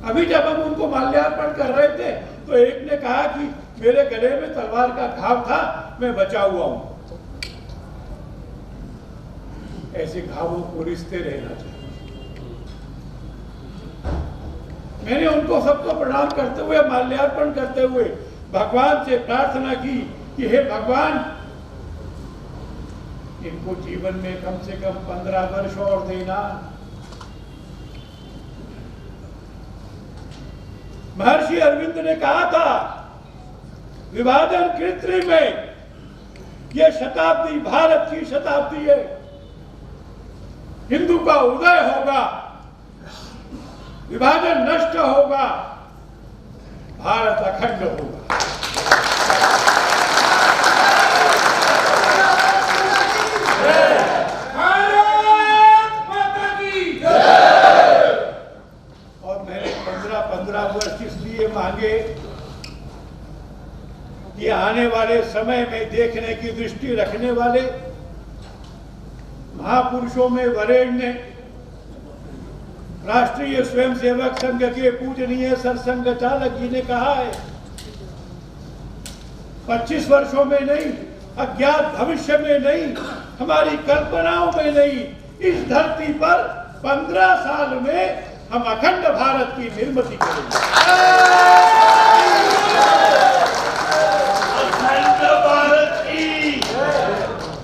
अभी जब हम उनको माल्यार्पण कर रहे थे तो एक ने कहा कि मेरे गले में तलवार का घाव था, मैं बचा हुआ हूं। ऐसे घावों को रिश्ते रहना चाहिए। मैंने उनको सबको प्रणाम करते हुए, माल्यार्पण करते हुए भगवान से प्रार्थना की कि हे भगवान, इनको जीवन में कम से कम 15 वर्ष और देना। महर्षि अरविंद ने कहा था, विभाजन कृत्रिम है, यह शताब्दी भारत की शताब्दी है। हिंदू का उदय होगा, विभाजन नष्ट होगा, भारत अखंड होगा। और मैंने 15 वर्ष इसलिए मांगे कि आने वाले समय में देखने की दृष्टि रखने वाले महापुरुषों में वरेण्य राष्ट्रीय स्वयंसेवक संघ के पूजनीय सरसंघ चालक जी ने कहा है, 25 वर्षों में नहीं, अज्ञात भविष्य में नहीं, हमारी कल्पनाओं में नहीं, इस धरती पर 15 साल में हम अखंड भारत की निर्मित करेंगे। अखंड भारत की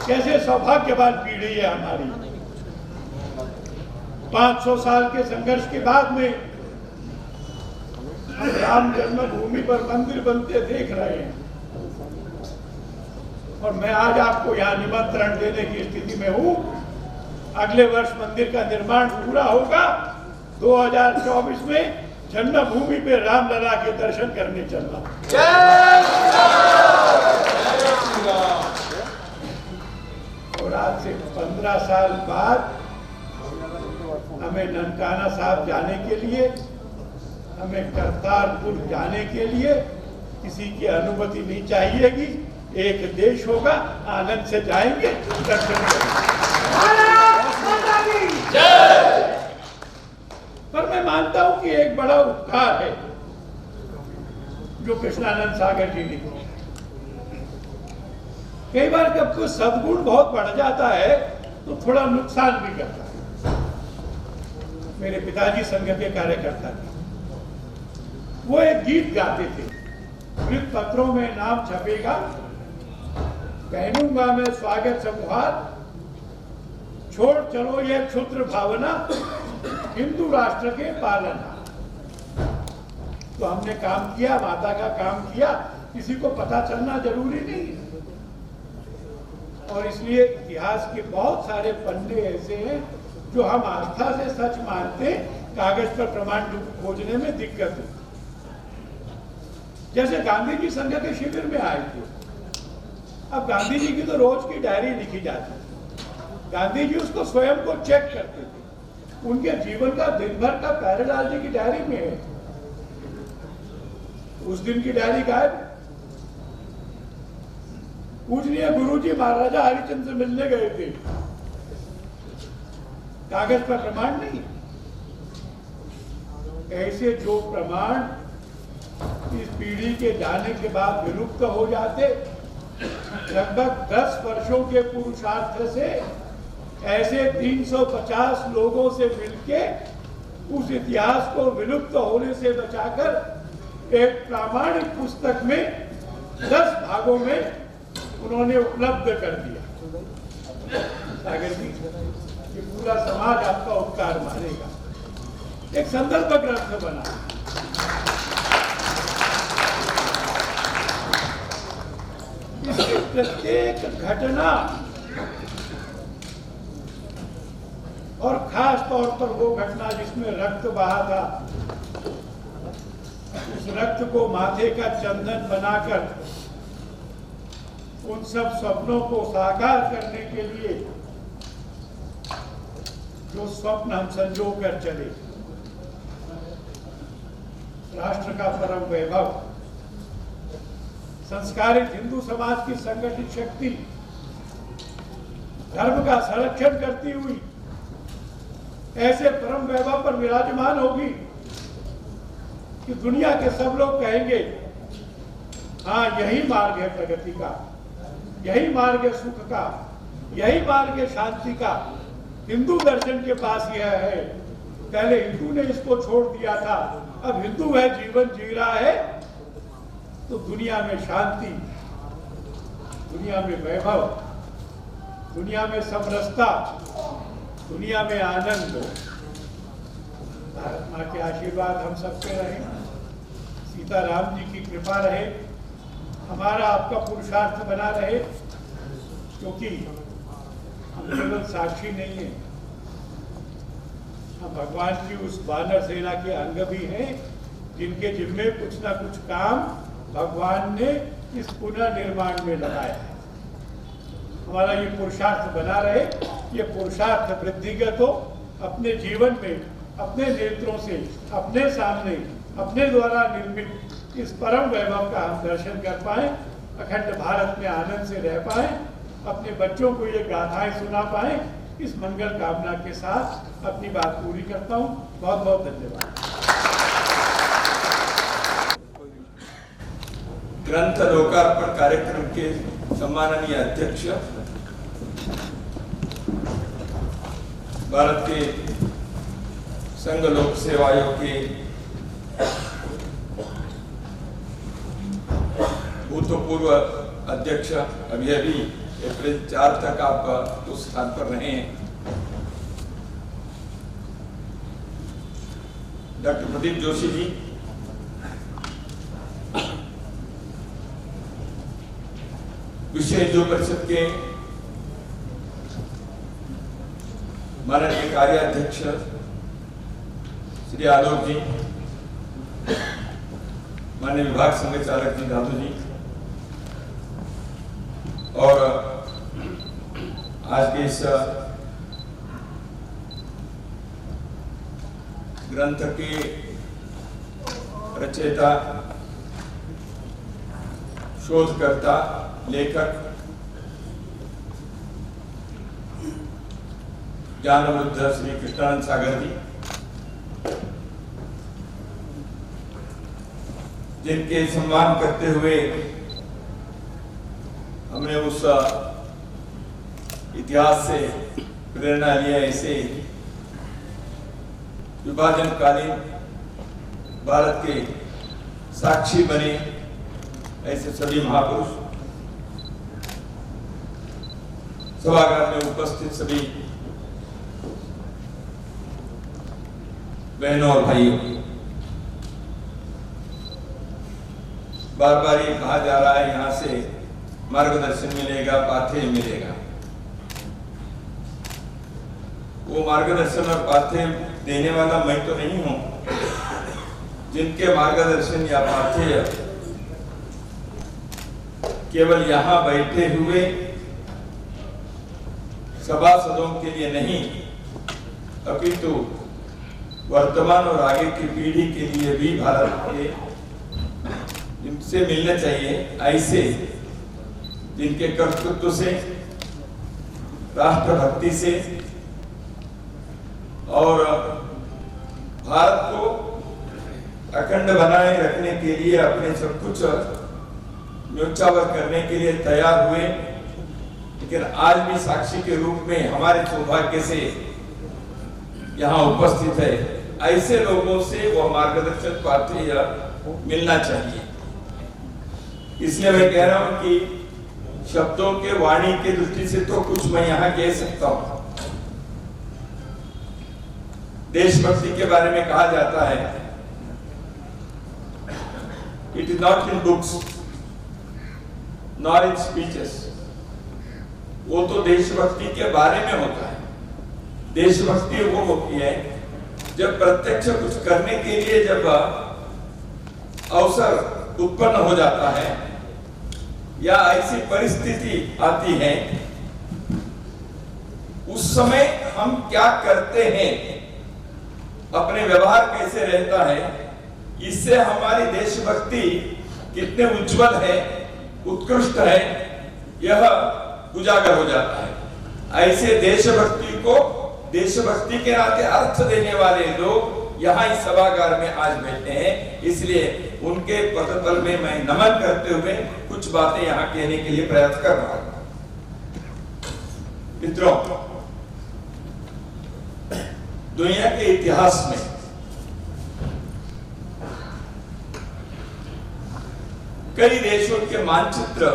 कैसे सौभाग्यवान पीढ़ी है हमारी। 500 साल के संघर्ष के बाद में हम राम जन्मभूमि पर मंदिर बनते देख रहे हैं और मैं आज आपको यहाँ निमंत्रण देने की स्थिति में हूँ। अगले वर्ष मंदिर का निर्माण पूरा होगा। 2024 में जन्मभूमि पे रामलला के दर्शन करने चलना। और आज से 15 साल बाद हमें ननकाना साहब जाने के लिए, हमें करतारपुर जाने के लिए किसी की अनुमति नहीं चाहिएगी। एक देश होगा, आनंद से जाएंगे, दर्शन करेंगे। पर मैं मानता हूं कि एक बड़ा उपकार है जो कृष्णानंद सागर जी ने किया। कई बार जब कोई सद्गुण बहुत बढ़ जाता है तो थोड़ा नुकसान भी करता है। मेरे पिताजी संघ के कार्यकर्ता थे, वो एक गीत गाते थे, वृत्त पत्रों में नाम छपेगा, पहनूंगा मैं स्वागत समुहार, छोड़ चलो ये क्षुद्र भावना, हिंदू राष्ट्र के पालना। तो हमने काम किया, माता का काम किया, किसी को पता चलना जरूरी नहीं है। और इसलिए इतिहास के बहुत सारे पन्ने ऐसे हैं जो हम आस्था से सच मानते, कागज पर प्रमाण खोजने में दिक्कत है। जैसे गांधी जी संघ के शिविर में आए थे, अब गांधी जी की तो रोज की डायरी लिखी जाती थी, गांधी जी उसको स्वयं को चेक करते थे। उनके जीवन का दिन भर का पैराडाल जी की डायरी में है। उस दिन की डायरी गायब। पूजनीय गुरुजी महाराजा हरिचंद्र से मिलने गए थे, कागज पर प्रमाण नहीं। ऐसे जो प्रमाण इस पीढ़ी के जाने के बाद विलुप्त हो जाते, लगभग 10 वर्षों के पुरुषार्थ से ऐसे 350 लोगों से मिलके उस इतिहास को विलुप्त होने से बचाकर एक प्रामाणिक पुस्तक में 10 भागों में उन्होंने उपलब्ध कर दिया। सागर जी, ये पूरा समाज आपका उपकार मानेगा। एक संदर्भ ग्रंथ बना, इसकी प्रत्येक घटना और खास तौर पर वो घटना जिसमें रक्त बहा था, उस रक्त को माथे का चंदन बनाकर उन सब सपनों को साकार करने के लिए जो स्वप्न हम संजो कर चले, राष्ट्र का परम वैभव, संस्कारित हिंदू समाज की संगठित शक्ति, धर्म का संरक्षण करती हुई ऐसे परम वैभव पर विराजमान होगी कि दुनिया के सब लोग कहेंगे, हाँ यही मार्ग है प्रगति का, यही मार्ग है सुख का, यही मार्ग है शांति का। हिंदू दर्शन के पास यह है। पहले हिंदू ने इसको छोड़ दिया था, अब हिंदू है जीवन जी रहा है, तो दुनिया में शांति, दुनिया में वैभव, दुनिया में समरसता, दुनिया में आनंद। भारत माँ के आशीर्वाद हम सब पे रहे, सीताराम जी की कृपा रहे, हमारा आपका पुरुषार्थ बना रहे, क्योंकि हम केवल साक्षी नहीं है, हम भगवान की उस वानर सेना के अंग भी हैं, जिनके जिम्मे कुछ ना कुछ काम भगवान ने इस पुनर्निर्माण में लगाया है। हमारा ये पुरुषार्थ बना रहे, ये पुरुषार्थ वृद्धिगत हो, अपने जीवन में, अपने नेत्रों से, अपने सामने, अपने द्वारा निर्मित इस परम वैभव का हम दर्शन कर पाए, अखंड भारत में आनंद से रह पाए, अपने बच्चों को ये गाथाएं सुना पाए। इस मंगल कामना के साथ अपनी बात पूरी करता हूँ। बहुत बहुत धन्यवाद। ग्रंथ लोकार्पण कार्यक्रम के सम्माननीय अध्यक्ष, भारत के संघ लोक सेवा आयोग के भूतपूर्व अध्यक्ष, अभी अप्रैल 4 तक आप उस स्थान पर रहे हैं, डॉक्टर प्रदीप जोशी जी, विश्व हिंदू परिषद के माननीय कार्याध्यक्ष श्री आलोक जी, माननीय विभाग संघचालक जी दादू जी, और आज के इस ग्रंथ के रचयिता, शोधकर्ता, लेखक ज्ञानवृद्ध श्री कृष्णानंद सागर जी, जिनके सम्मान करते हुए हमने उस इतिहास से प्रेरणा लिया, ऐसे विभाजनकालीन भारत के साक्षी बने ऐसे सभी महापुरुष, सभागार में उपस्थित सभी बहनों और भाइयों, बार बार ये कहा जा रहा है यहाँ से मार्गदर्शन मिलेगा, पाथेय मिलेगा। वो मार्गदर्शन और पाथेय देने वाला मैं तो नहीं हूं। जिनके मार्गदर्शन या पाथेय केवल यहाँ बैठे हुए सभासदों के लिए नहीं, अपितु वर्तमान और आगे की पीढ़ी के लिए भी भारत के इनसे मिलना चाहिए, ऐसे जिनके कर्तृत्व से, राष्ट्रभक्ति से और भारत को अखंड बनाए रखने के लिए अपने सब कुछ न्योछावर करने के लिए तैयार हुए, लेकिन आज भी साक्षी के रूप में हमारे सौभाग्य से यहाँ उपस्थित है। ऐसे लोगों से वह मार्गदर्शन पाथेय मिलना चाहिए। इसलिए मैं कह रहा हूं कि शब्दों के वाणी के दृष्टि से तो कुछ मैं यहाँ कह सकता हूं। देशभक्ति के बारे में कहा जाता है, it is not in books not in speeches. वो तो देशभक्ति के बारे में होता है। देशभक्ति वो होती है जब प्रत्यक्ष कुछ करने के लिए जब अवसर उत्पन्न हो जाता है या ऐसी परिस्थिति आती है, उस समय हम क्या करते हैं, अपने व्यवहार कैसे रहता है, इससे हमारी देशभक्ति कितने उज्जवल है, उत्कृष्ट है, यह उजागर हो जाता है। ऐसे देशभक्ति को देशभक्ति के नाते अर्थ देने वाले लोग यहाँ इस सभागार में आज बैठे हैं, इसलिए उनके पदतल में मैं नमन करते हुए कुछ बातें यहाँ कहने के लिए प्रयास कर रहा हूं। मित्रों, दुनिया के इतिहास में कई देशों के मानचित्र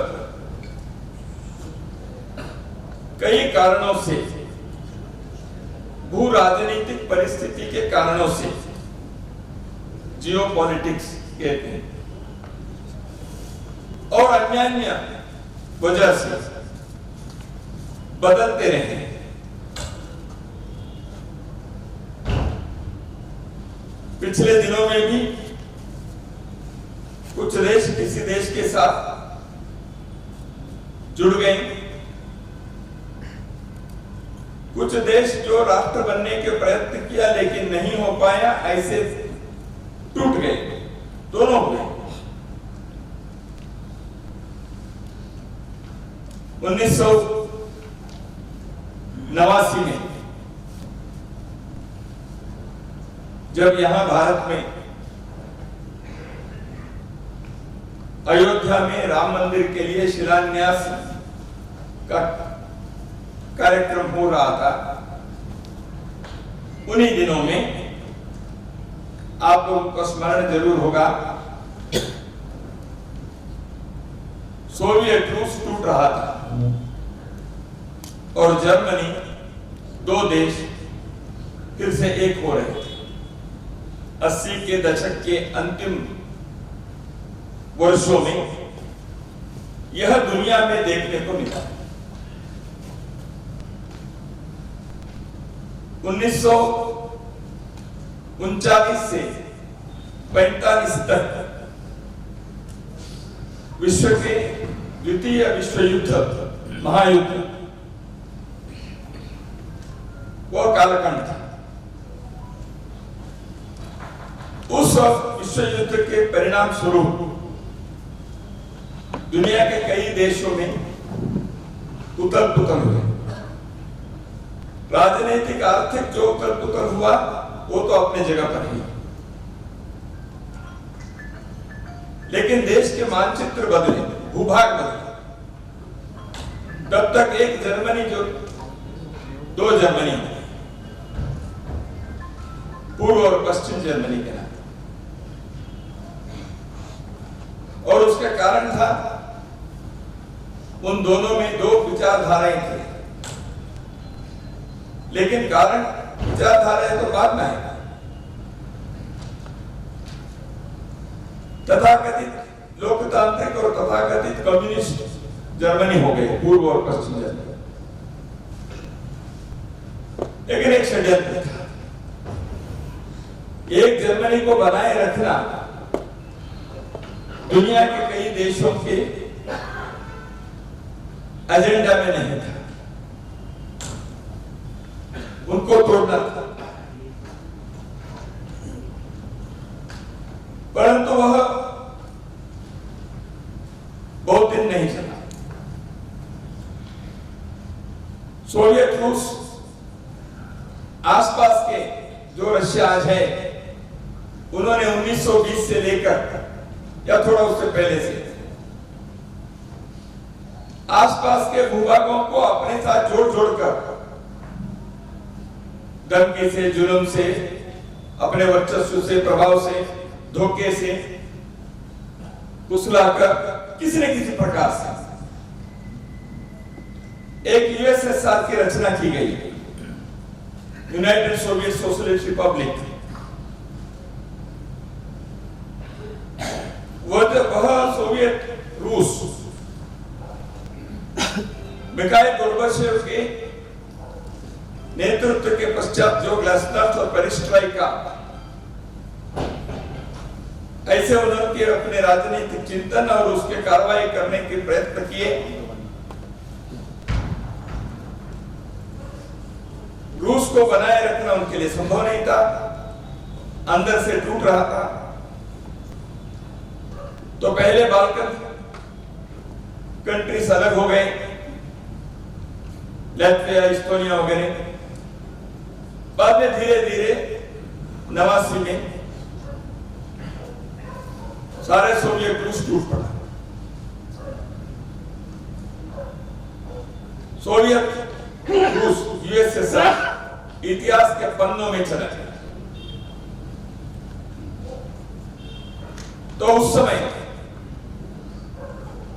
कई कारणों से, भू राजनीतिक परिस्थिति के कारणों से, जियोपॉलिटिक्स कहते हैं, और अन्य वजह से बदलते रहे। पिछले दिनों में भी कुछ देश किसी देश के साथ जुड़ गए, कुछ देश जो राष्ट्र बनने के प्रयत्न किया लेकिन नहीं हो पाया, ऐसे टूट गए, दोनों हुए। 1989 में जब यहां भारत में अयोध्या में राम मंदिर के लिए शिलान्यास का कार्यक्रम हो रहा था, उन्हीं दिनों में आप लोगों को स्मरण जरूर होगा, सोवियत रूस टूट रहा था और जर्मनी, दो देश फिर से एक हो रहे थे। 80 के दशक के अंतिम वर्षों में यह दुनिया में देखने को मिला। 1939 से 45 तक विश्व के द्वितीय विश्व युद्ध, महायुद्ध, वह कालखंड था। उस विश्व युद्ध के परिणाम स्वरूप दुनिया के कई देशों में उथल पुथल हुए। राजनीतिक आर्थिक जो उथल पुथल हुआ वो तो अपने जगह पर ही, लेकिन देश के मानचित्र बदले, भूभाग बदले। तब तक एक जर्मनी जो दो जर्मनी, पूर्व और पश्चिम जर्मनी के नाम, और उसका कारण था उन दोनों में दो विचारधाराएं थी, लेकिन कारण विचारधाराएं तो बाद में है। तथाकथित लोकतांत्रिक और तथाकथित कम्युनिस्ट जर्मनी हो गए, पूर्व और पश्चिम जर्मनी। लेकिन एक षड्यंत्र था, एक जर्मनी को बनाए रखना दुनिया के कई देशों के एजेंडा में नहीं था, उनको तोड़ना था। परंतु वह बहुत दिन नहीं चला। सोवियत रूस आसपास के जो रशिया आज है, उन्होंने 1920 से लेकर या थोड़ा उससे पहले से आसपास के भूभागों को अपने साथ जोड़ जोड़कर धमकी से, जुल्म से, अपने वर्चस्व से, प्रभाव से, धोखे से कुचलाकर किसी न किसी प्रकार से एक यूएसएसआर की रचना की गई, यूनाइटेड सोवियत सोशलिस्ट रिपब्लिक। वह सोवियत रूस मिखाइल गोर्बाचेव के नेतृत्व के पश्चात जो ग्लासnost और पेरिस्ट्रोइका, ऐसे उन्होंने अपने राजनीतिक चिंतन और उसके कार्रवाई करने के प्रयत्न किए। रूस को बनाए रखना उनके लिए संभव नहीं था, अंदर से टूट रहा था। तो पहले बाल्कन कंट्रीज अलग हो गए, लैटविया, इस्टोनिया वगैरह। बाद में धीरे धीरे 89 में सारे सोवियत रूस टूट पड़ा। सोवियत रूस, यूएसएसआर इतिहास के पन्नों में चला गया। तो उस समय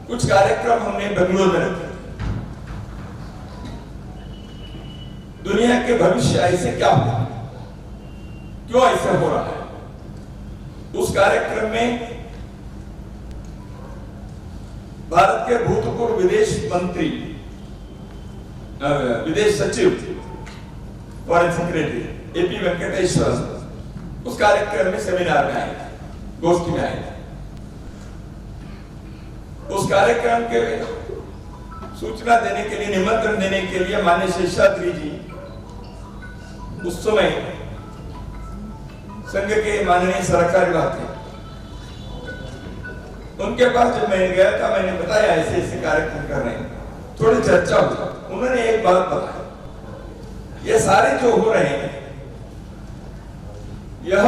कुछ कार्यक्रम हमने बेंगलुरु में रखे। दुनिया के भविष्य ऐसे क्या होगा, क्यों ऐसा हो रहा है। उस कार्यक्रम में भारत के भूतपूर्व विदेश मंत्री, विदेश सचिव, फॉरेन सेक्रेटरी एपी वेंकटेश्वर उस कार्यक्रम में सेमिनार में आए, गोष्ठी में आए। उस कार्यक्रम के सूचना देने के लिए, निमंत्रण देने के लिए माननीय शेषाद्री जी उस समय संघ के माननीय सरकारी विभाग थे। उनके पास जब मैं गया था, मैंने बताया ऐसे ऐसे कार्यक्रम कर रहे हैं, थोड़ी चर्चा हुई। उन्होंने एक बात बताई, ये सारे जो हो रहे हैं यह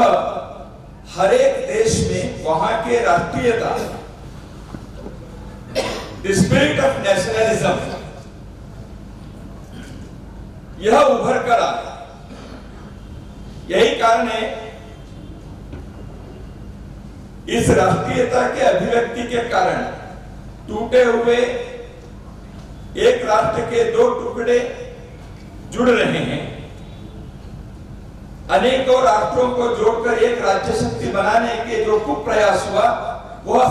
हर एक देश में वहां के राष्ट्रीयता, द स्पिरिट ऑफ नेशनलिज्म, यह उभर कर आ। यही कारण है इस राष्ट्रीयता के अभिव्यक्ति के कारण टूटे हुए एक राष्ट्र के दो टुकड़े जुड़ रहे हैं। अनेकों राष्ट्रों को जोड़कर एक राज्य शक्ति बनाने के जो कुप्रयास हुआ वह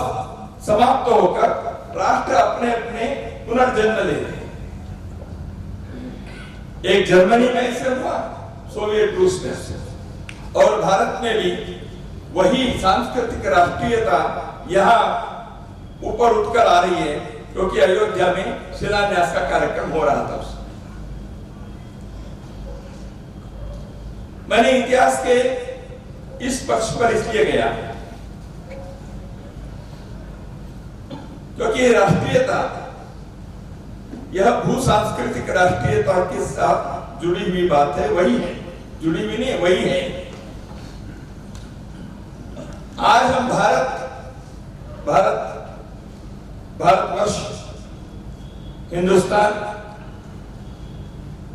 समाप्त होकर राष्ट्र अपने अपने पुनर्जन्म ले रहे। एक जर्मनी में ऐसे हुआ, सोवियत रूस में, और भारत में भी वही सांस्कृतिक राष्ट्रीयता यहां ऊपर उठकर आ रही है, क्योंकि अयोध्या में शिलान्यास का कार्यक्रम हो रहा था। मैंने इतिहास के इस पक्ष पर इसलिए गया क्योंकि राष्ट्रीयता, यह भू सांस्कृतिक राष्ट्रीयता के साथ जुड़ी हुई बात है। वही है, जुड़ी हुई नहीं, वही है। आज हम भारतवर्ष, हिंदुस्तान,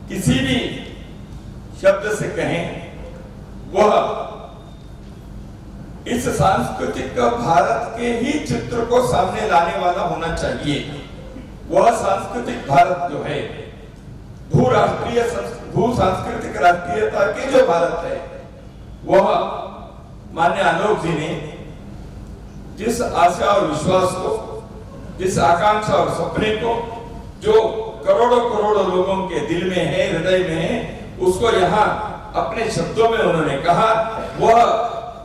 किसी भी शब्द से कहें, वह इस सांस्कृतिक भारत के ही चित्र को सामने लाने वाला होना चाहिए। वह सांस्कृतिक भारत जो है, भू सांस्कृतिक राष्ट्रीयता के जो भारत है, वह माननीय आलोक जी ने जिस आशा और विश्वास को, जिस आकांक्षा और सपने को जो करोड़ों करोड़ों लोगों के दिल में है, हृदय में है, उसको यहाँ अपने शब्दों में उन्होंने कहा, वह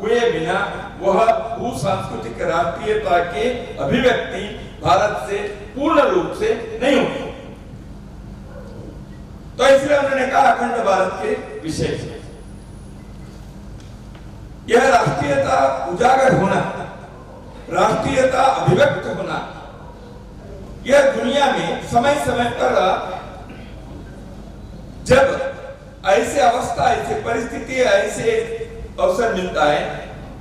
हुए बिना वह भू सांस्कृतिक राष्ट्रीयता के अभिव्यक्ति भारत से पूर्ण रूप से नहीं होगी। तो इसलिए उन्होंने कहा अखंड भारत के विषय से यह राष्ट्रीयता उजागर होना, राष्ट्रीयता अभिव्यक्त होना, यह दुनिया में समय समय पर जब ऐसे अवस्था, ऐसे परिस्थिति, ऐसे अवसर मिलता है,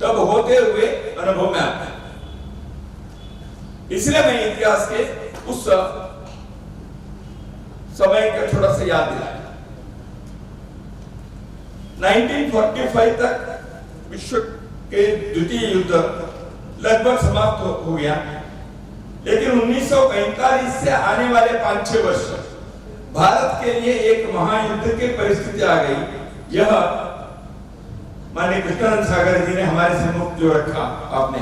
तब होते हुए अनुभव में आता है। इसलिए मैं इतिहास के उस समय का थोड़ा सा याद दिलाया। 1945 तक विश्व के द्वितीय युद्ध लगभग समाप्त हो गया, लेकिन 1945 से आने वाले 5-6 वर्ष भारत के लिए एक महायुद्ध की परिस्थिति आ गई। यह माननीय कृष्णानंद सागर जी ने हमारे सम्मुख जो रखा आपने,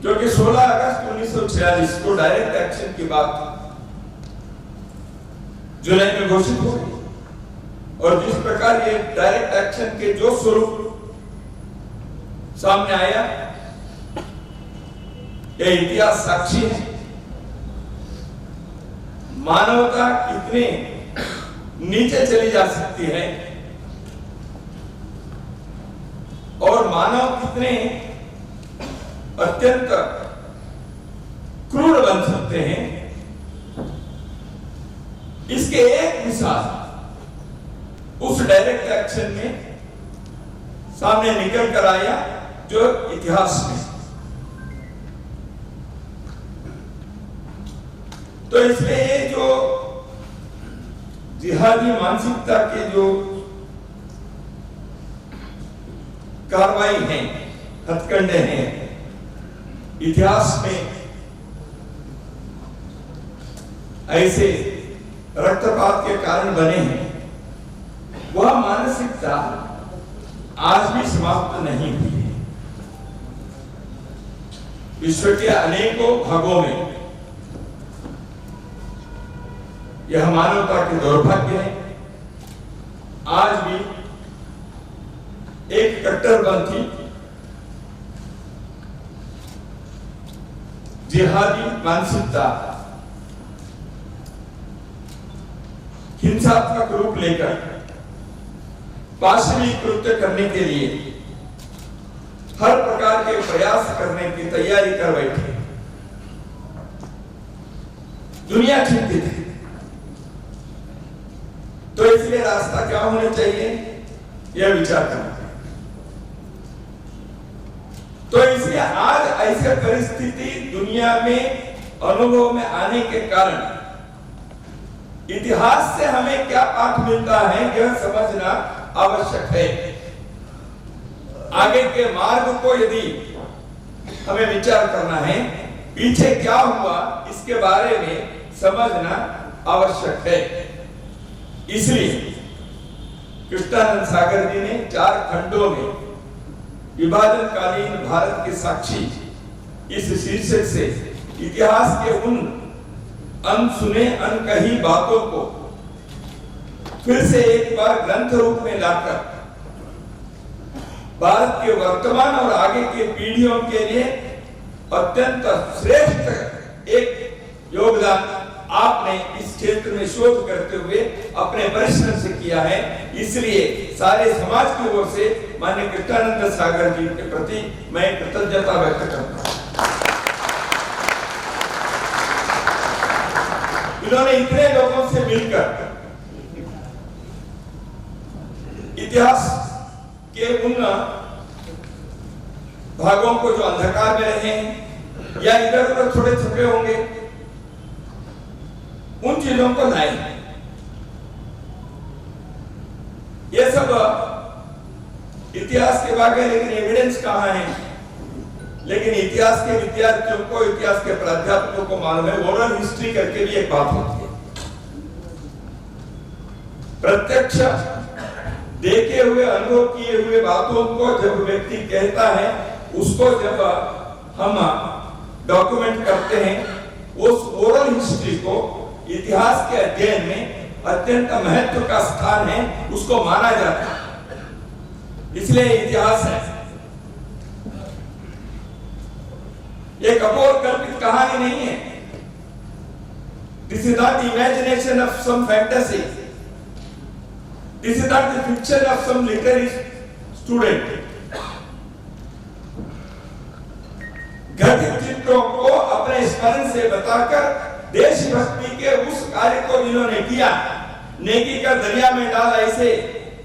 क्योंकि 16 अगस्त 1946 को डायरेक्ट एक्शन की बात जुलाई में घोषित हो गई, और जिस प्रकार ये डायरेक्ट एक्शन के जो स्वरूप सामने आया, यह इतिहास साक्षी है। मानवता कितने नीचे चली जा सकती है और मानव कितने अत्यंत क्रूर बन सकते हैं, इसके एक मिसाल उस डायरेक्ट एक्शन में सामने निकल कर आया जो इतिहास में। तो इसलिए ये जो जिहादी मानसिकता के जो कार्रवाई हैं, हथकंडे हैं, इतिहास में ऐसे रक्तपात के कारण बने हैं, वह मानसिकता आज भी समाप्त नहीं हुई है। विश्व के अनेकों भागों में यह मानवता के दुर्भाग्य है। आज भी एक कट्टरपंथी जिहादी मानसिकता हिंसात्मक रूप लेकर पाशवी कृत्य करने के लिए हर प्रकार के प्रयास करने की तैयारी कर बैठे। दुनिया चिंतित है। तो इसलिए रास्ता क्या होना चाहिए, यह विचार करना है। तो इसलिए आज ऐसी परिस्थिति दुनिया में अनुभव में आने के कारण इतिहास से हमें क्या पाठ मिलता है, यह समझना आवश्यक है। आगे के मार्ग को यदि हमें विचार करना है, पीछे क्या हुआ इसके बारे में समझना आवश्यक है। इसलिए कृष्णानंद सागर जी ने 4 खंडों में विभाजनकालीन भारत के साक्षी इस शीर्षक से इतिहास के उन अनसुने अनकही बातों को फिर से एक बार ग्रंथ रूप में लाकर भारत के वर्तमान और आगे के पीढ़ियों के लिए अत्यंत श्रेष्ठ एक योगदान आपने इस क्षेत्र में शोध करते हुए अपने परिश्रम से किया है। इसलिए सारे समाज की ओर से माननीय कृष्णानंद सागर जी के प्रति मैं कृतज्ञता व्यक्त करता हूं। इन्होंने इतने लोगों से मिलकर इतिहास के उन भागों को जो अंधकार में रहे हैं या इधर उधर थोड़े छुपे होंगे, उन चीजों को लाए। ये सब इतिहास के बारे में, लेकिन एविडेंस कहां है? लेकिन इतिहास के विद्यार्थियों को, इतिहास के प्राध्यापकों को मालूम है, ओरल हिस्ट्री करके भी एक बात होती है। प्रत्यक्ष देखे हुए, अनुभव किए हुए बातों को जब व्यक्ति कहता है, उसको जब हम डॉक्यूमेंट करते हैं, उस ओरल हिस्ट्री को इतिहास के अध्ययन में अत्यंत महत्व का स्थान है, उसको माना जाता है। इसलिए इतिहास है एक अपोर कल्पित कहानी नहीं है। This is not imagination of some fantasy, this is not the fiction of some literary student. घटित चित्रों को अपने स्मरण से बताकर देशभक्ति के उस कार्य को जिन्होंने किया, नेकी का दरिया में डाल, ऐसे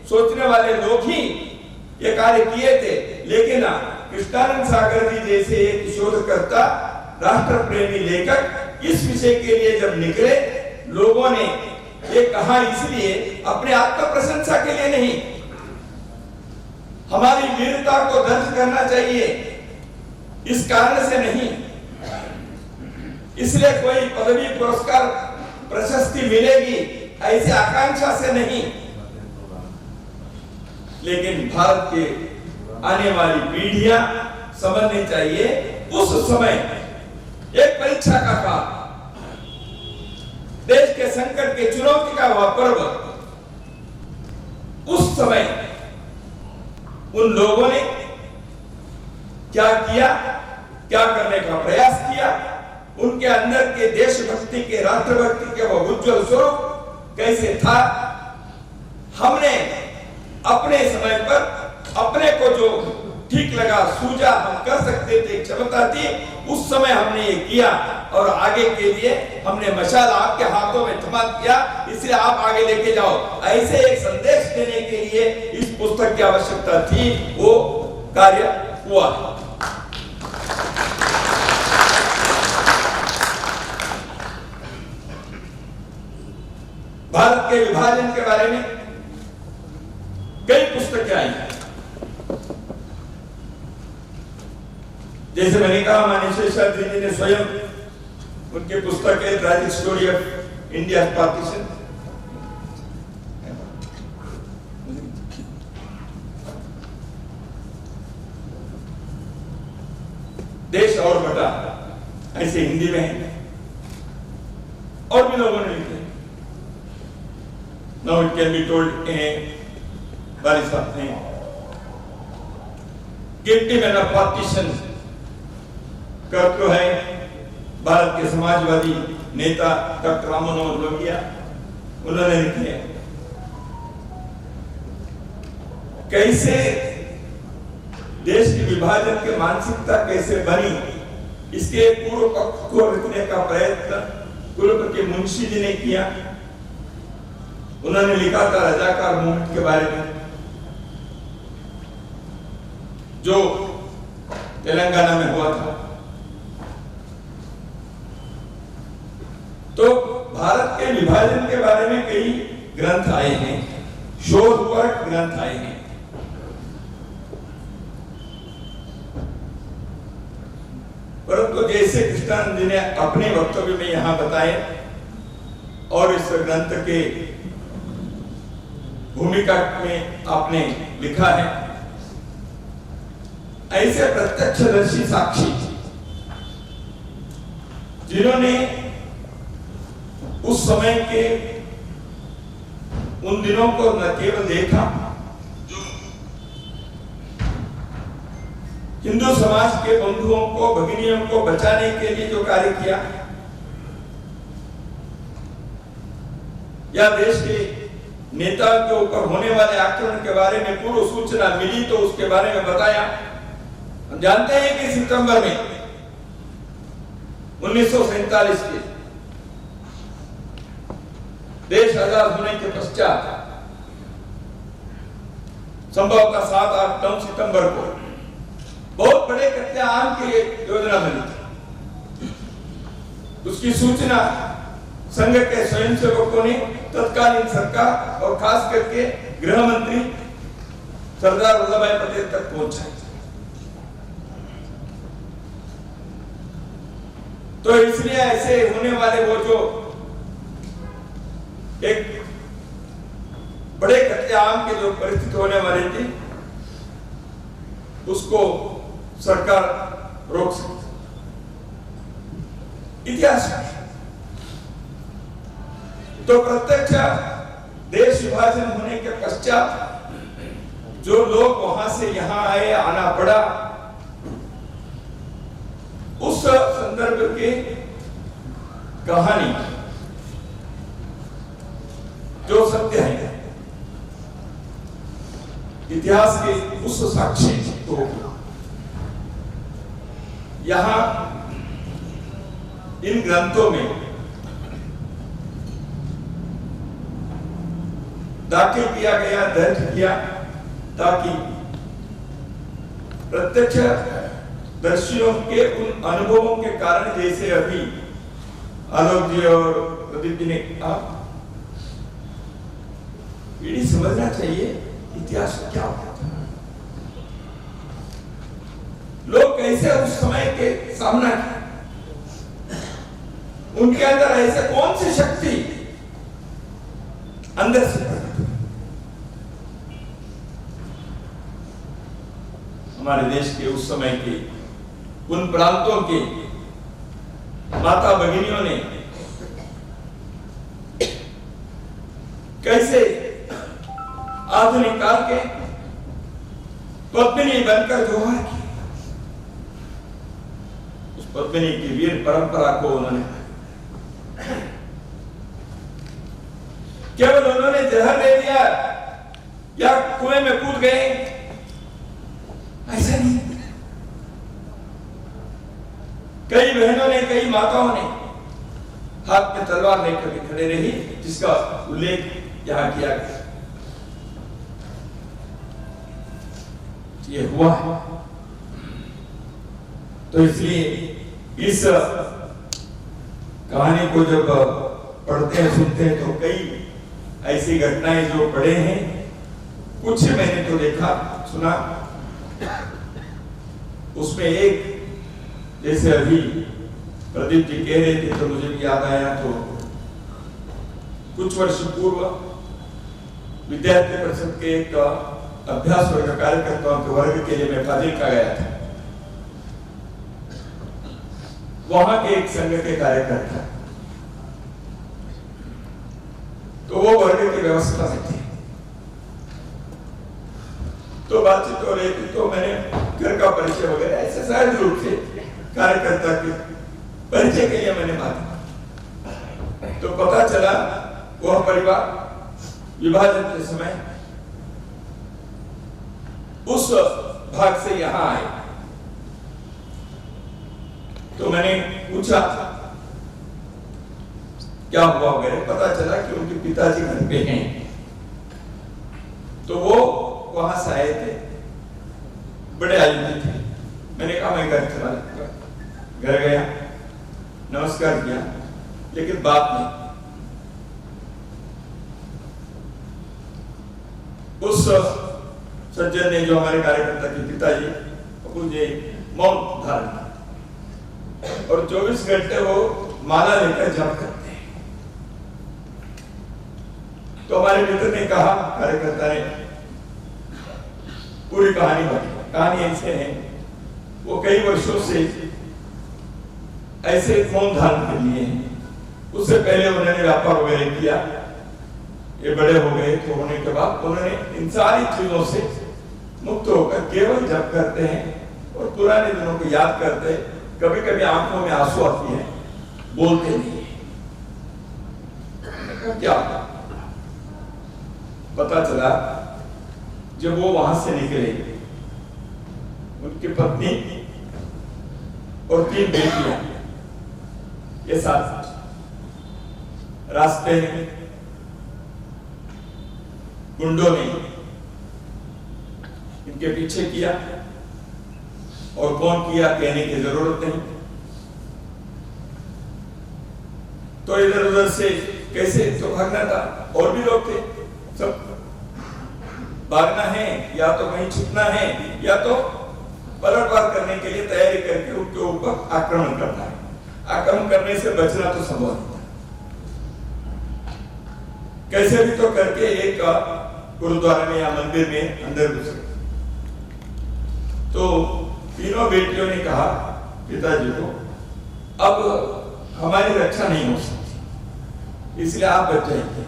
सोचने वाले लोग ही ये कार्य किए थे। लेकिन कृष्णानंद सागर जी जैसे एक शोधकर्ता, राष्ट्र प्रेमी लेखक इस विषय के लिए जब निकले, लोगों ने ये कहा इसलिए अपने आत्म प्रशंसा के लिए नहीं, हमारी वीरता को दर्ज करना चाहिए इस कारण से नहीं, इसलिए कोई पदवी पुरस्कार प्रशस्ति मिलेगी ऐसी आकांक्षा से नहीं, लेकिन भारत के आने वाली पीढ़ियां समझनी चाहिए उस समय एक परीक्षा का काल, देश के संकट के चुनौती का वह पर्व, उस समय उन लोगों ने क्या किया, क्या करने का प्रयास किया, उनके अंदर के देशभक्ति के, राष्ट्रभक्ति के वह उज्जवल स्वरूप कैसे था, हमने अपने समय पर अपने को जो ठीक लगा सूझा हम कर सकते थे, क्षमता थी, उस समय हमने ये किया और आगे के लिए हमने मशाल आपके हाथों में थमा दिया, इसलिए आप आगे लेके जाओ। ऐसे एक संदेश देने के लिए इस पुस्तक की आवश्यकता थी, वो कार्य हुआ। भारत के विभाजन के बारे में कई पुस्तकें आई हैं। जैसे मैंने कहा, मानेश्वर शास्त्री जी ने स्वयं उनकी पुस्तक है tragic story of India partition, देश और बटा, ऐसे हिंदी में है, और भी लोगों ने लिखे। Now it can be told in बारिश ने गिल्टी मैन ऑफ पार्टीशन कर्तव्य है भारत के समाजवादी नेता डॉक्टर राम मनोहर लोहिया, उन्होंने लिखे कैसे देश के विभाजन की मानसिकता कैसे बनी, इसके पूर्व पक्ष को लिखने का प्रयत्न कुलपति मुंशी जी ने किया। उन्होंने लिखा था रजाकार मूवमेंट के बारे में जो तेलंगाना में हुआ था। तो भारत के विभाजन के बारे में कई ग्रंथ आए हैं, शोधपरक ग्रंथ आए हैं। परंतु जैसे कृष्णानंद जी ने अपने वक्तव्य में यहां बताए और इस ग्रंथ के भूमिका में आपने लिखा है, ऐसे प्रत्यक्षदर्शी साक्षी जिन्होंने उस समय के उन दिनों को न केवल देखा, जो हिंदू समाज के बंधुओं को, भगिनियों को बचाने के लिए जो कार्य किया, या देश के नेताओं के ऊपर होने वाले आक्रमण के बारे में पूर्व सूचना मिली तो उसके बारे में बताया। हम जानते हैं कि सितंबर में 1947 के देश आजाद होने के पश्चात संभवतः 7-8-9 सितंबर को बहुत बड़े कत्लेआम की योजना बनी थी। उसकी सूचना संघ के स्वयंसेवकों ने तत्कालीन सरकार और खास करके गृह मंत्री सरदार वल्लभ भाई पटेल तक पहुंचाई। तो इसलिए ऐसे होने वाले वो जो एक बड़े कत्लेआम के जो परिस्थिति होने वाली थी, उसको सरकार रोक सकती। इतिहास तो प्रत्यक्ष देश विभाजन होने के पश्चात जो लोग वहां से यहां आए, आना पड़ा, उस संदर्भ की कहानी जो सत्य है, इतिहास के उस साक्षी को यहां इन ग्रंथों में दाखिल किया गया, दर्ज किया, ताकि प्रत्यक्ष दर्शियों के उन अनुभवों के कारण, जैसे अभी आलोक जी और प्रदीप जी ने कहा, पीढ़ी समझना चाहिए इतिहास क्या होता था, लोग कैसे उस समय के सामना किया, उनके अंदर ऐसे कौन सी शक्ति अंदर से हमारे देश के उस समय के उन प्रांतों के माता भगिनियों ने कैसे आधुनिक काल के पद्मिनी बनकर जोहार की, उस पद्मिनी की वीर परंपरा को उन्होंने केवल उन्होंने जहर ले दिया या कुएं में कूद गए, ऐसा नहीं। कई बहनों ने, कई माताओं ने हाथ में तलवार लेकर के खड़े रही, जिसका उल्लेख यहां किया गया। ये हुआ है। तो इसलिए इस कहानी को जब पढ़ते हैं, सुनते हैं, तो कई ऐसी घटनाएं जो पढ़े हैं, कुछ मैंने तो देखा, सुना। उसमें एक, जैसे अभी प्रदीप जी कह रहे थे तो मुझे भी याद आया, तो कुछ वर्ष पूर्व विद्यार्थी परिषद के एक अभ्यास वर्ग कार्यकर्ताओं के वर्ग के लिए मैं फाजिल्का गया था। वहां के एक संघ के कार्यकर्ता, तो वो वर्ग की व्यवस्था में थे, तो बातचीत हो रही थी। तो मैंने घर का परिचय वगैरह ऐसे सहज रूप से कार्यकर्ता के परिचय के लिए मैंने बात, तो पता चला वह परिवार विभाजन के समय उस भाग से यहां आए। तो मैंने पूछा क्या हुआ वगैरह, पता चला कि उनके पिताजी घर पे हैं। तो वो वहां से आए थे, बड़े आयु थे। मैंने कहा मैं घर चला, घर गया, नमस्कार किया, लेकिन बात नहीं। उस सज्जन ने, जो हमारे कार्यकर्ता के पिताजी, मुझे मौन धारण किया और 24 घंटे वो माला लेकर जप करते हैं। तो हमारे मित्र ने कहा, कार्यकर्ता ने पूरी कहानी बताई। कहानी ऐसे है, वो कई वर्षों से ऐसे मौन धारण कर लिए हैं। उससे पहले उन्होंने व्यापार वगैरह किया, ये बड़े हो गए, तो होने के बाद उन्होंने इन सारी चीजों से मुक्त होकर केवल जप करते हैं और पुराने दिनों को याद करते हैं। कभी कभी आंखों में आंसू आती है, बोलते नहीं। क्या पता चला, जब वो वहां से निकले, उनकी पत्नी और 3 बेटियां ये साथ रास्ते में गुंडों ने इनके पीछे किया, और कौन किया कहने की जरूरत नहीं। तो इधर उधर से कैसे तो भागना था, और भी लोग थे, सब भागना है, या तो कहीं छुपना है, या तो पलटवार करने के लिए तैयारी करके उनके ऊपर आक्रमण करना है। आक्रमण करने से बचना तो संभव नहीं था। कैसे भी तो करके एक गुरुद्वारा में या मंदिर में अंदर घुसे। तो तीनों बेटियों ने कहा पिताजी को, अब हमारी रक्षा नहीं हो सकती, इसलिए आप बच जाएंगे,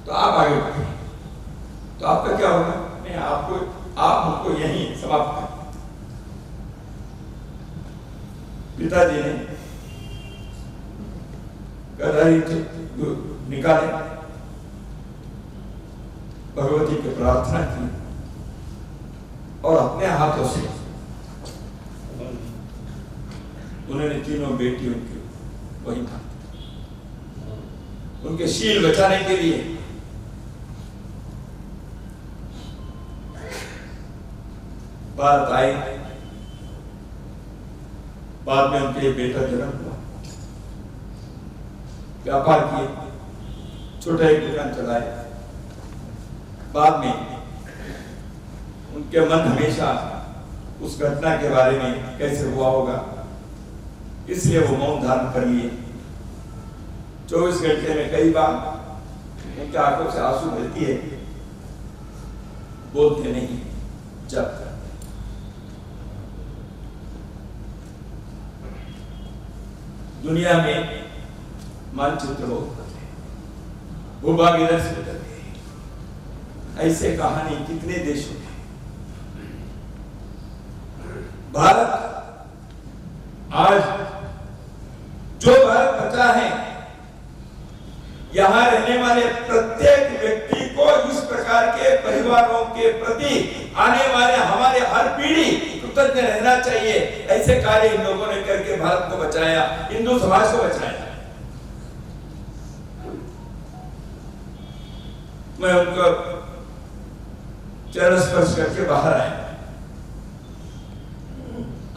तो आप आगे बढ़े। तो आपका क्या होगा? नहीं, आप हमको यहीं समाप्त कर। पिताजी ने कटारी निकाले, भगवती की प्रार्थना की और अपने हाथों से उन्होंने तीनों बेटियों के वही था, उनके शील बचाने के लिए भारत आए। बाद में उनके बेटा जन्म हुआ, व्यापार किए, छोटा एक दुकान चलाए। बाद में उनके मन हमेशा उस घटना के बारे में कैसे हुआ होगा, इसलिए वो मौन धारण कर लिए। 24 घंटे में कई बार उनके आंखों से आंसू बहती है, बोलते नहीं। जब दुनिया में मानचित्र हो, भूभाग इधर से उधर, ऐसे कहानी कितने देशों में। भारत आज जो भारत बचा है, यहां रहने वाले प्रत्येक व्यक्ति को इस प्रति आने वाले हमारे हर पीढ़ी कृतज्ञ रहना चाहिए। ऐसे कार्य इन लोगों ने करके भारत को बचाया, हिंदू समाज को बचाया। मैं उनको चरण स्पर्श करके बाहर आया।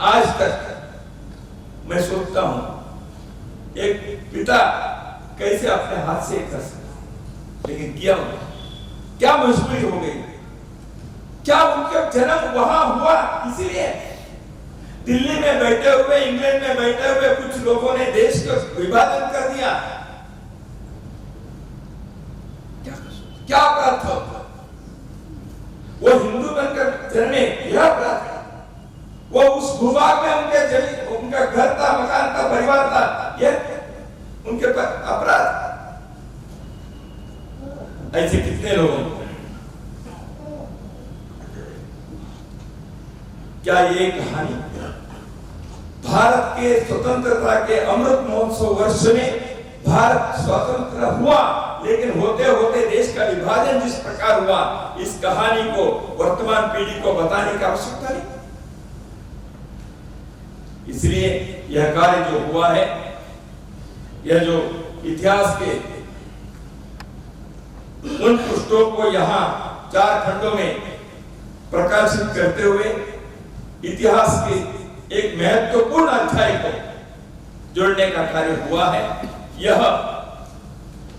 आज तक मैं सोचता हूं एक पिता कैसे अपने हाथ से कर सकता, लेकिन किया क्या मजबूरी हो गई, क्या उनका जन्म वहां हुआ इसीलिए? दिल्ली में बैठे हुए, इंग्लैंड में बैठे हुए कुछ लोगों ने देश को विभाजन कर दिया। क्या अपराध था? वो हिंदू बनकर जन्मे, यह अपराध था। वो उस भूभाग में उनका घर था, मकान था, परिवार था, यह उनके पर अपराध। ऐसे कितने लोग हैं? क्या ये कहानी भारत के स्वतंत्रता के अमृत महोत्सव वर्ष में भारत स्वतंत्र हुआ, लेकिन होते होते देश का विभाजन जिस प्रकार हुआ, इस कहानी को वर्तमान पीढ़ी को बताने की आवश्यकता नहीं। इसलिए यह कार्य जो हुआ है, यह जो इतिहास के उन पृष्ठों को यहाँ 4 खंडों में प्रकाशित करते हुए इतिहास के एक महत्वपूर्ण अध्याय को जोड़ने का कार्य हुआ है। यह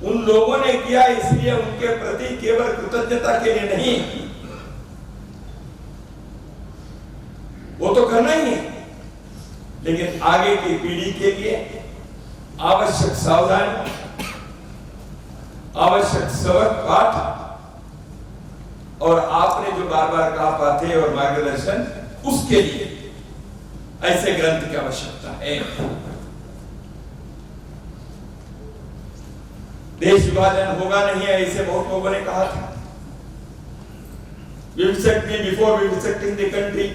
उन लोगों ने किया, इसलिए उनके प्रति केवल कृतज्ञता के लिए नहीं, वो तो करना ही है, लेकिन आगे की पीढ़ी के लिए आवश्यक सावधानी, आवश्यक सबक पाठ और आपने जो बार बार कहा पाथे और मार्गदर्शन, उसके लिए ऐसे ग्रंथ की आवश्यकता है। देश विभाजन होगा नहीं है, ऐसे बहुत लोगों ने कहा था। विभक्ति before vivisecting the country,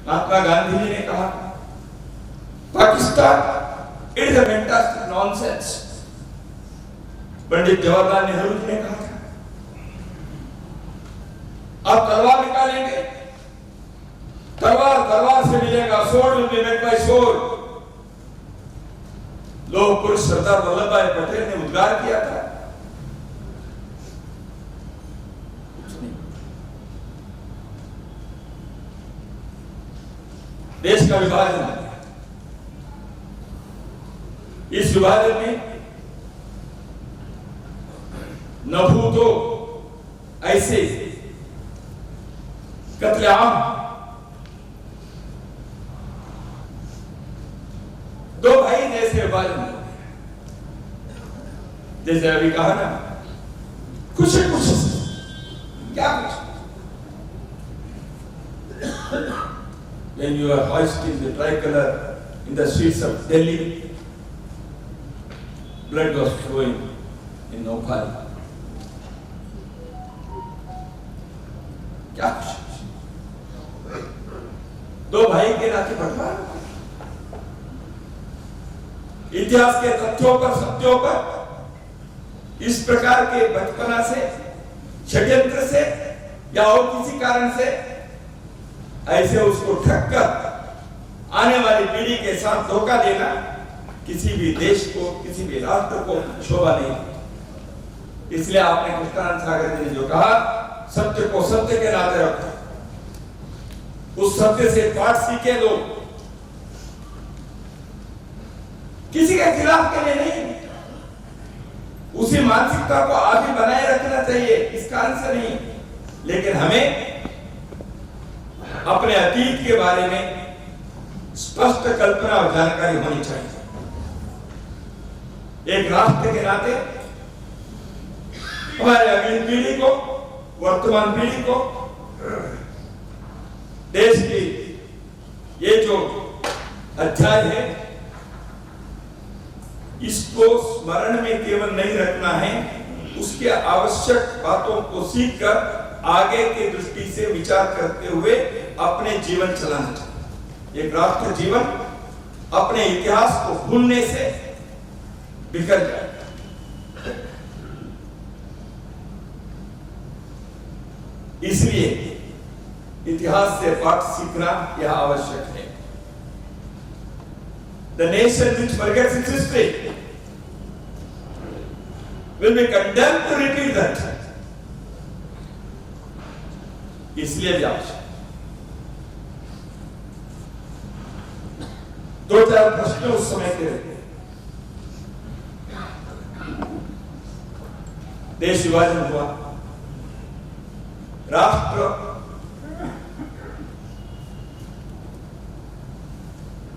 Mahatma Gandhi ji ने कहा Pakistan it is a fantastic nonsense. Pandit Jawaharlal Nehru ji ने कहा था आप तलवार निकालेंगे, तलवार से मिलेगा, sword will be met by sword। लोह पुरुष सरदार वल्लभ भाई पटेल ने उद्गार किया था। देश का विभाजन, इस विभाजन में नभूतो ऐसे कत्लेआम, 2 भाई जैसे विभाजन, जैसे अभी कहा ना, कुछ क्या कुछ। When you are hoisting the tricolor in the streets of Delhi, blood was flowing in Nopal। क्या कुछ, 2 भाई के नाते बंटवारा। इतिहास के तथ्यों पर, सत्यों पर इस प्रकार के बचपना से, षड्यंत्र से या और किसी कारण से ऐसे उसको ठग कर आने वाली पीढ़ी के साथ धोखा देना किसी भी देश को, किसी भी राष्ट्र को शोभा नहीं। इसलिए आपने कृष्णानंद सागर जी ने जो कहा, सत्य को सत्य के नाते रखो, उस सत्य से पाठ सीखे लोग, किसी के खिलाफ के लिए नहीं, उसी मानसिकता को आगे बनाए रखना चाहिए, इस कारण से नहीं। लेकिन हमें अपने अतीत के बारे में स्पष्ट कल्पना और जानकारी होनी चाहिए। एक राष्ट्र के नाते हमारे अगली पीढ़ी को, वर्तमान पीढ़ी को देश की ये जो अध्याय है, इसको स्मरण में केवल नहीं रखना है, उसके आवश्यक बातों को सीखकर आगे की दृष्टि से विचार करते हुए अपने जीवन चलाना चाहिए। एक राष्ट्र जीवन अपने इतिहास को भूलने से बिखर जाए। इसलिए इतिहास से पाठ सीखना यह आवश्यक है। The nation which forgets its history will be condemned to repeat that. इसलिए भी आवश्यक। दो चार प्रश्न उस समय के देश विभाजन हुआ, राष्ट्र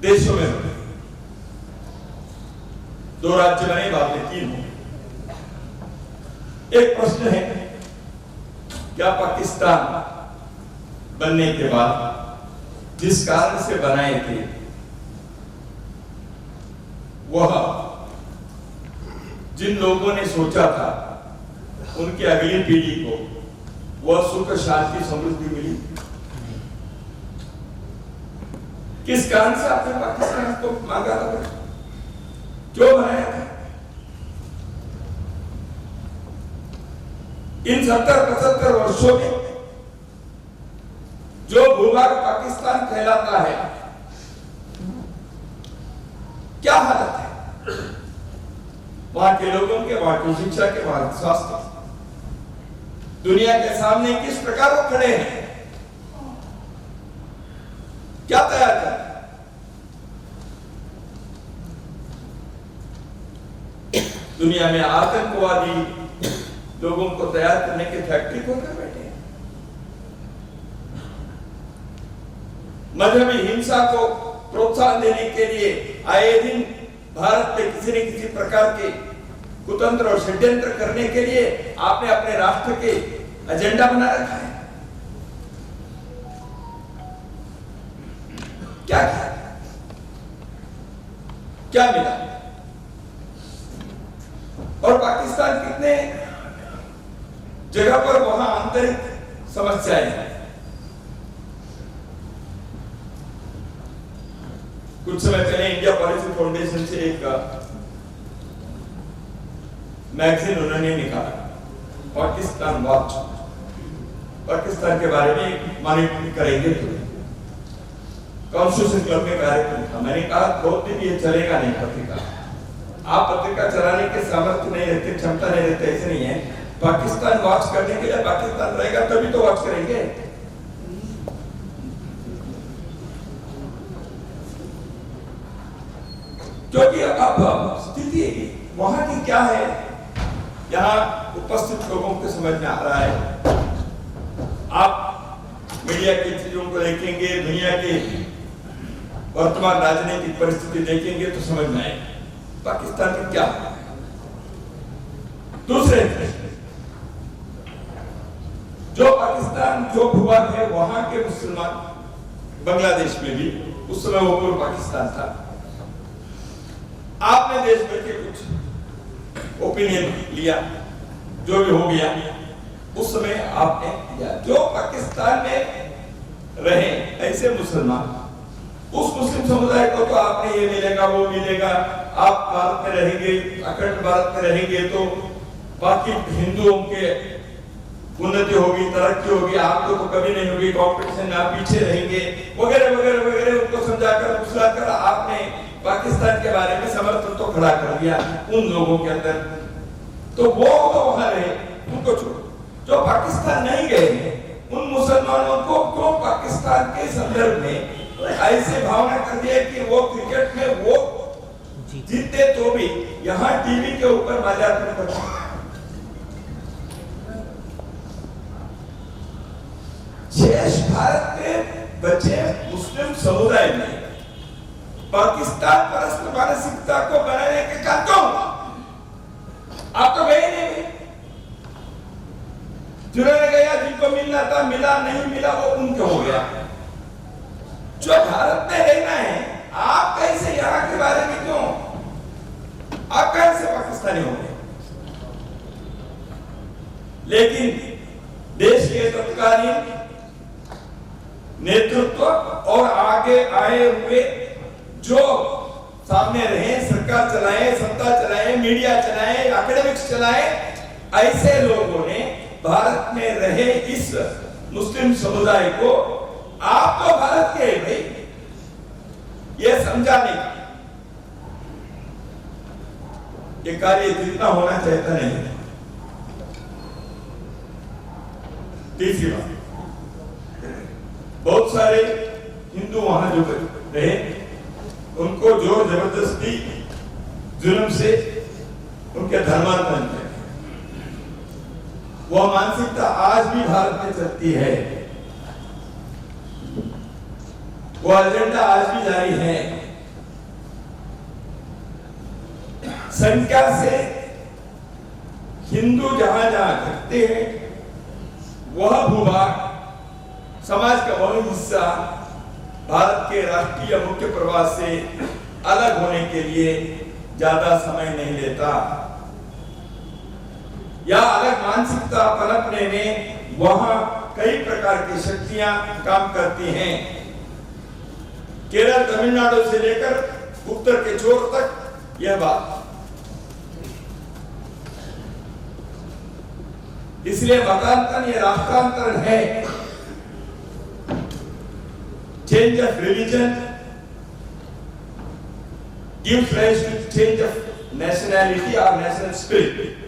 देशों में बने, दो राज्य बने, बाद में 3 हो। एक प्रश्न है, क्या पाकिस्तान बनने के बाद जिस कारण से बनाए थे वह जिन लोगों ने सोचा था उनकी अगली पीढ़ी को वह सुख शांति समृद्धि मिली? किस कारण से आपने पाकिस्तान को मांगा था, क्यों बनाया था? इन 70-75 वर्षों में जो भूभाग पाकिस्तान कहलाता है, क्या हालत है वहां के लोगों के, वहां की शिक्षा के, वहां के स्वास्थ्य, दुनिया के सामने किस प्रकार वो खड़े हैं, क्या तैयार कर? दुनिया में आतंकवादी लोगों को तैयार करने के फैक्ट्री खोलकर बैठे हैं। मजहबी हिंसा को प्रोत्साहन देने के लिए आए दिन भारत में किसी न किसी प्रकार के कुतंत्र और षड्यंत्र करने के लिए आपने अपने राष्ट्र के एजेंडा बना रखा है। क्या किया, क्या मिला? और पाकिस्तान कितने जगह पर वहां आंतरिक समस्याएं हैं। कुछ समय पहले इंडिया पॉलिसी फाउंडेशन से एक मैगजीन उन्होंने निकाला, पाकिस्तान वॉच। पाकिस्तान के बारे में मॉनिटरिंग करेंगे तो कॉन्स्टिट्यूशन क्लब में कार्यक्रम था। मैंने कहा 2 दिन ये चलेगा नहीं पत्रिका, आप पत्रिका चलाने के सामर्थ्य नहीं रखते, क्षमता नहीं रखते, ऐसे नहीं है। पाकिस्तान वॉच करने के लिए पाकिस्तान रहेगा तभी तो वॉच करेंगे। क्योंकि अब स्थिति वहां की क्या है, यहाँ उपस्थित लोगों को समझ में आ रहा है। आप मीडिया की चीजों को देखेंगे, दुनिया की वर्तमान राजनीतिक परिस्थिति देखेंगे तो समझ में आएगा पाकिस्तान में क्या है। दूसरे, जो पाकिस्तान जो भूभाग है वहां के मुसलमान, बांग्लादेश में भी उस समय वो पूर्व पाकिस्तान था, आपने देश भर के कुछ ओपिनियन लिया, जो भी हो गया उस समय आपने लिया। जो पाकिस्तान में रहे ऐसे मुसलमान, उस मुस्लिम समुदाय को तो आपने ये मिलेगा वो मिलेगा, आप भारत में रहेंगे, अखंड भारत में रहेंगे तो बाकी हिंदुओं के उन्नति होगी, तरक्की होगी, आपको तो कभी नहीं होगी, कॉम्पिटिशन में आप पीछे रहेंगे, वगैरह वगैरह वगैरह उनको समझाकर फुसलाकर आपने पाकिस्तान के बारे में समर्थन तो खड़ा कर दिया उन लोगों के अंदर। तो वो तो वहां रहे, उनको छोड़ो। जो पाकिस्तान नहीं गए उन मुसलमानों को क्यों पाकिस्तान के संदर्भ में ऐसे भावना कर दिया कि वो क्रिकेट में वो जीते तो भी यहाँ टीवी के ऊपर माल्यार्पण करते। शेष भारत के बचे मुस्लिम समुदाय में पाकिस्तान परस्त मानसिकता को बनाने के कारण क्यों? आप तो गए नहीं, जिन्होंने गया, जिनको मिलना था मिला, नहीं मिला वो उनके हो गया। जो भारत में रहना है, आप कैसे यहाँ के बारे में क्यों, आप कैसे पाकिस्तानी हो गए? लेकिन देश के तत्कालीन नेतृत्व और आगे आए हुए जो सामने रहे, सरकार चलाए, सत्ता चलाए, मीडिया चलाए, एकेडमिक्स चलाए, ऐसे लोगों ने भारत में रहे इस मुस्लिम समुदाय को आप तो भारत के हैं भाई, यह समझाने का ये कार्य जितना होना चाहता नहीं है। तीसरी बात, बहुत सारे हिंदू वहां जो रहे उनको जोर जबरदस्ती जुल्म से उनके धर्मांतरण किया। वह मानसिकता आज भी भारत में चलती है, वो एजेंडा आज भी जारी है। संख्या से हिंदू जहां जहां घटते हैं वह भूभाग समाज का वह हिस्सा भारत के राष्ट्रीय मुख्य प्रवाह से अलग होने के लिए ज्यादा समय नहीं लेता, या अलग मानसिकता पनपने में वहां कई प्रकार की शक्तियां काम करती हैं। केरल तमिलनाडु से लेकर उत्तर के छोर तक यह बात, इसलिए मतांतरण ये राष्ट्रांतरण है। Change of religion gives rise to change of nationality और नेशनल स्पिरिट।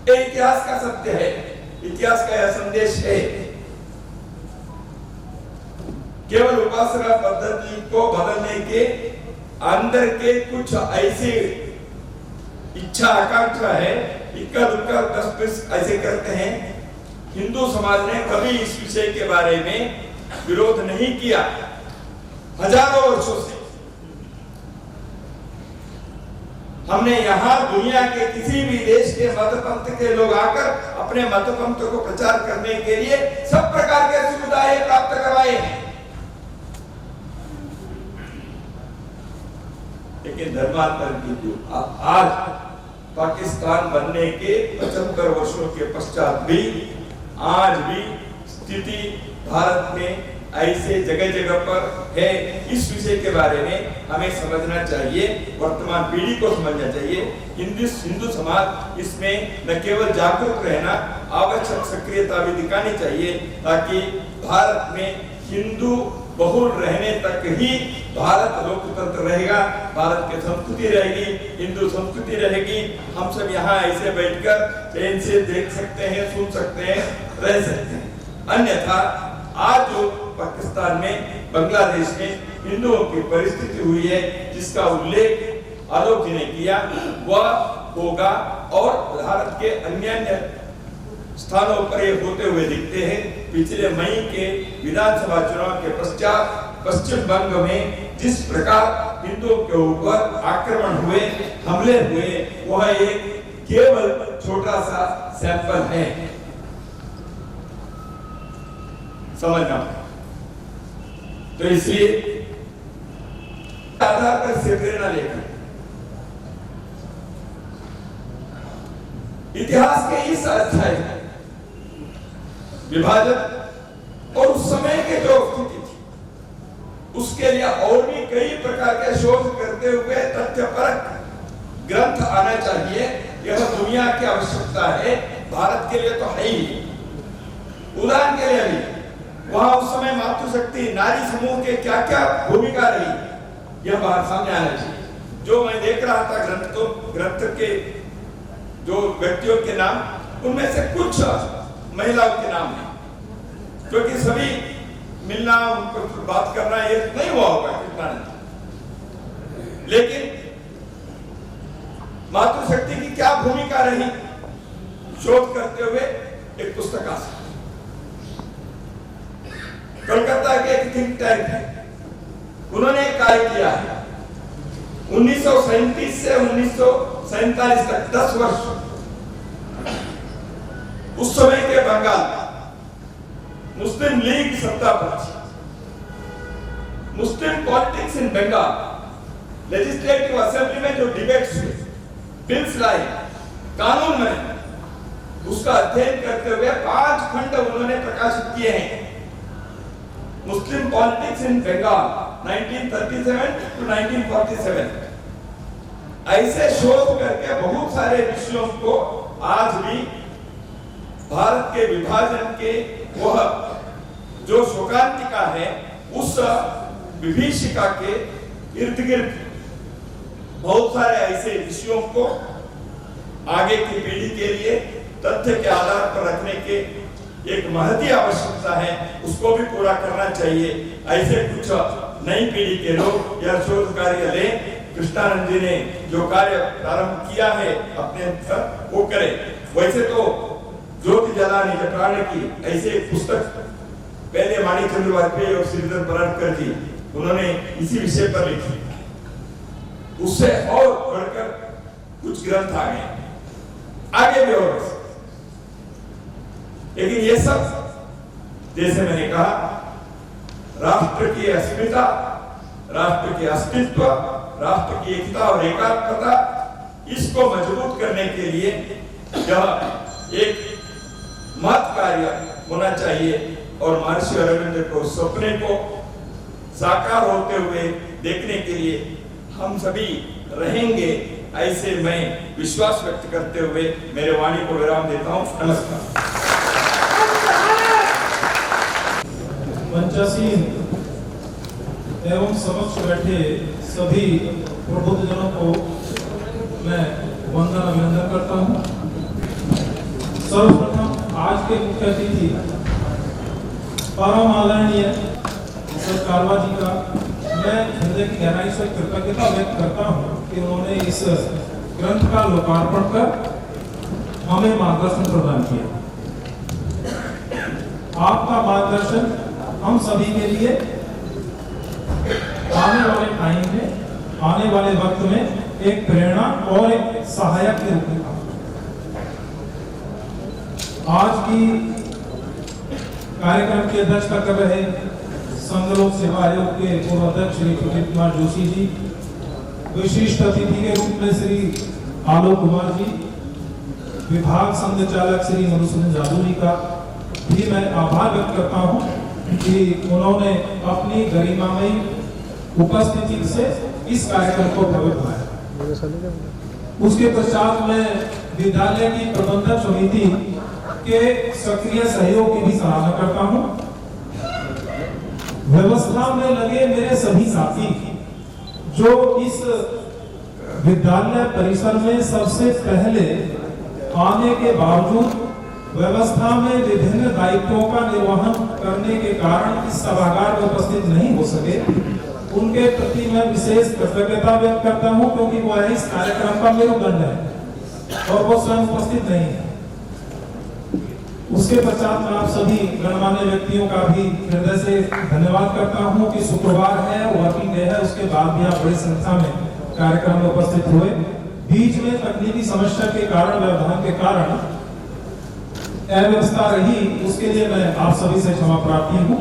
ये इतिहास का सत्य है, इतिहास का यह संदेश है। केवल उपासना पद्धति को बदलने के अंदर के कुछ ऐसे इच्छा आकांक्षा है, इक्का दुक्का 10-20 ऐसे करते हैं। हिंदू समाज ने कभी इस विषय के बारे में विरोध नहीं किया। हजारों वर्षों से हमने यहाँ दुनिया के किसी भी देश के मत पंथ के लोग आकर अपने मत पंथ को प्रचार करने के लिए सब प्रकार के सुविधाएं प्राप्त करवाए हैं, लेकिन धर्मांतरण की आज पाकिस्तान बनने के 75 वर्षों के पश्चात भी आज भी स्थिति भारत में ऐसे जगह जगह पर है। इस विषय के बारे में हमें समझना चाहिए, वर्तमान पीढ़ी को समझना चाहिए। हिंदू समाज इसमें न केवल जागरूक रहना, आवश्यक सक्रियता भी दिखानी चाहिए, ताकि भारत में हिंदू बहुल रहने तक ही भारत लोकतंत्र रहेगा, भारत की संस्कृति रहेगी, हिंदू संस्कृति रहेगी। हम सब यहाँ ऐसे बैठकर चैन से देख सकते हैं, सुन सकते हैं, रह सकते हैं। अन्यथा आज जो पाकिस्तान में, बांग्लादेश में हिंदुओं की परिस्थिति हुई है, जिसका उल्लेख आलोक जी ने किया, वह होगा और भारत के अन्य स्थानों पर ये होते हुए दिखते हैं। पिछले मई के विधानसभा चुनाव के पश्चात पश्चिम बंग में जिस प्रकार हिंदुओं के ऊपर आक्रमण हुए, हमले हुए, वह एक केवल छोटा सा सैंपल है, समझना। तो इसलिए आधार पर से प्रेरणा लेकर इतिहास के इस अध्याय विभाजन और उस समय के जो स्थिति थी, उसके लिए और भी कई प्रकार के शोध करते हुए तथ्यपरक ग्रंथ आना चाहिए। यह दुनिया की आवश्यकता है, भारत के लिए तो है ही। उदाहरण के लिए भी वहां उस समय मातृशक्ति, नारी समूह के क्या क्या भूमिका रही, यह बात सामने आना चाहिए। जो मैं देख रहा था ग्रंथ के जो व्यक्तियों के नाम, उनमें से कुछ महिलाओं के नाम है, क्योंकि सभी मिलना, उनको बात करना ये नहीं हुआ होगा, कितना नहीं। लेकिन मातृशक्ति की क्या भूमिका रही, शोध करते हुए एक पुस्तक आ सकती। कोलकाता के एक थिंक टैंक है, उन्होंने कार्य किया है 1937 से 1947 तक 10 वर्ष। उस समय के बंगाल मुस्लिम लीग सत्ता पर थी। Muslim politics in Bengal legislative assembly में जो डिबेट्स हुए, बिल्स लाए, कानून में, उसका अध्ययन करते हुए 5 खंड उन्होंने प्रकाशित किए हैं। मुस्लिम पॉलिटिक्स इन बंगाल 1937 to 1947। ऐसे शोध करके बहुत सारे विषयों को आज भी भारत के विभाजन के वह जो शोकांतिका है, उस विभीषिका के इर्द गिर्द बहुत सारे ऐसे विषयों को आगे की पीढ़ी के लिए तथ्य के आधार पर रखने के एक महती आवश्यकता है, उसको भी पूरा करना चाहिए। ऐसे कुछ नई पीढ़ी के लोग यह शोध कार्य लें। कृष्णानंद जी ने जो कार्य प्रारंभ किया है अपने वो करे। वैसे तो ज्योति जलानी जटाने की ऐसे एक पुस्तक पहले माणिक चंद्र वाजपेयी और श्रीधर बराडकर जी उन्होंने इसी विषय पर लिखी। उससे और बढ़कर कुछ ग्रंथ आ गए, आगे भी और। लेकिन ये सब जैसे मैंने कहा, राष्ट्र की अस्मिता, राष्ट्र के अस्तित्व, राष्ट्र की एकता और एकात्मता, इसको मजबूत करने के लिए यह एक महत् कार्य होना चाहिए। और महर्षि अरविंद को सपने को साकार होते हुए देखने के लिए हम सभी रहेंगे, ऐसे मैं विश्वास व्यक्त करते हुए मेरे वाणी को विराम देता हूं। नमस्कार। मंचासीन एवं समक्ष बैठे सभी प्रबुद्धजनों को मैं वंदन अभिनंदन करता हूं। सर्वप्रथम आज के मुख्य अतिथि परम आदरणीय सर कारवा जी का मैं हृदय की गहराई से कृतज्ञता व्यक्त करता हूं कि उन्होंने इस ग्रंथ का लोकार्पण कर हमें मार्गदर्शन प्रदान किया। आपका मार्गदर्शन हम सभी के लिए आने वाले टाइम में, आने वाले वक्त में एक प्रेरणा और एक सहायक के रूप में था। आज की कार्यक्रम की अध्यक्षता कर रहे संघ लोक सेवा आयोग के पूर्व अध्यक्ष श्री प्रदीप कुमार जोशी जी, विशिष्ट अतिथि के रूप में श्री आलोक कुमार जी, विभाग संघ चालक श्री मधुसूदन जादू जी का भी मैं आभार व्यक्त करता हूं कि उन्होंने अपनी गरिमामयी उपस्थिति से इस कार्यक्रम को भव्य बनाया। उसके पश्चात मैं विद्यालय की प्रबंधक समिति के सक्रिय सहयोग की भी सराहना करता हूं। व्यवस्था में लगे मेरे सभी साथी जो इस विद्यालय परिसर में सबसे पहले आने के बावजूद व्यवस्था में विभिन्न दायित्वों का निर्वहन करने के कारण इस सभागार में उपस्थित नहीं हो सके, उनके प्रति मैं विशेष कृतज्ञता व्यक्त करता हूं, क्योंकि वह इस कार्यक्रम का मेरुदंड है और वो स्वयं उपस्थित नहीं है। उसके पश्चात मैं आप सभी गणमान्य व्यक्तियों का भी हृदय से धन्यवाद करता हूं कि शुक्रवार है, वर्किंग डे है, उसके बाद भी आप बड़ी संख्या में कार्यक्रम में उपस्थित हुए। बीच में तकनीकी समस्या के कारण, व्यवधान के कारण अव्यवस्था रही, उसके लिए मैं आप सभी से क्षमा प्रार्थी हूं।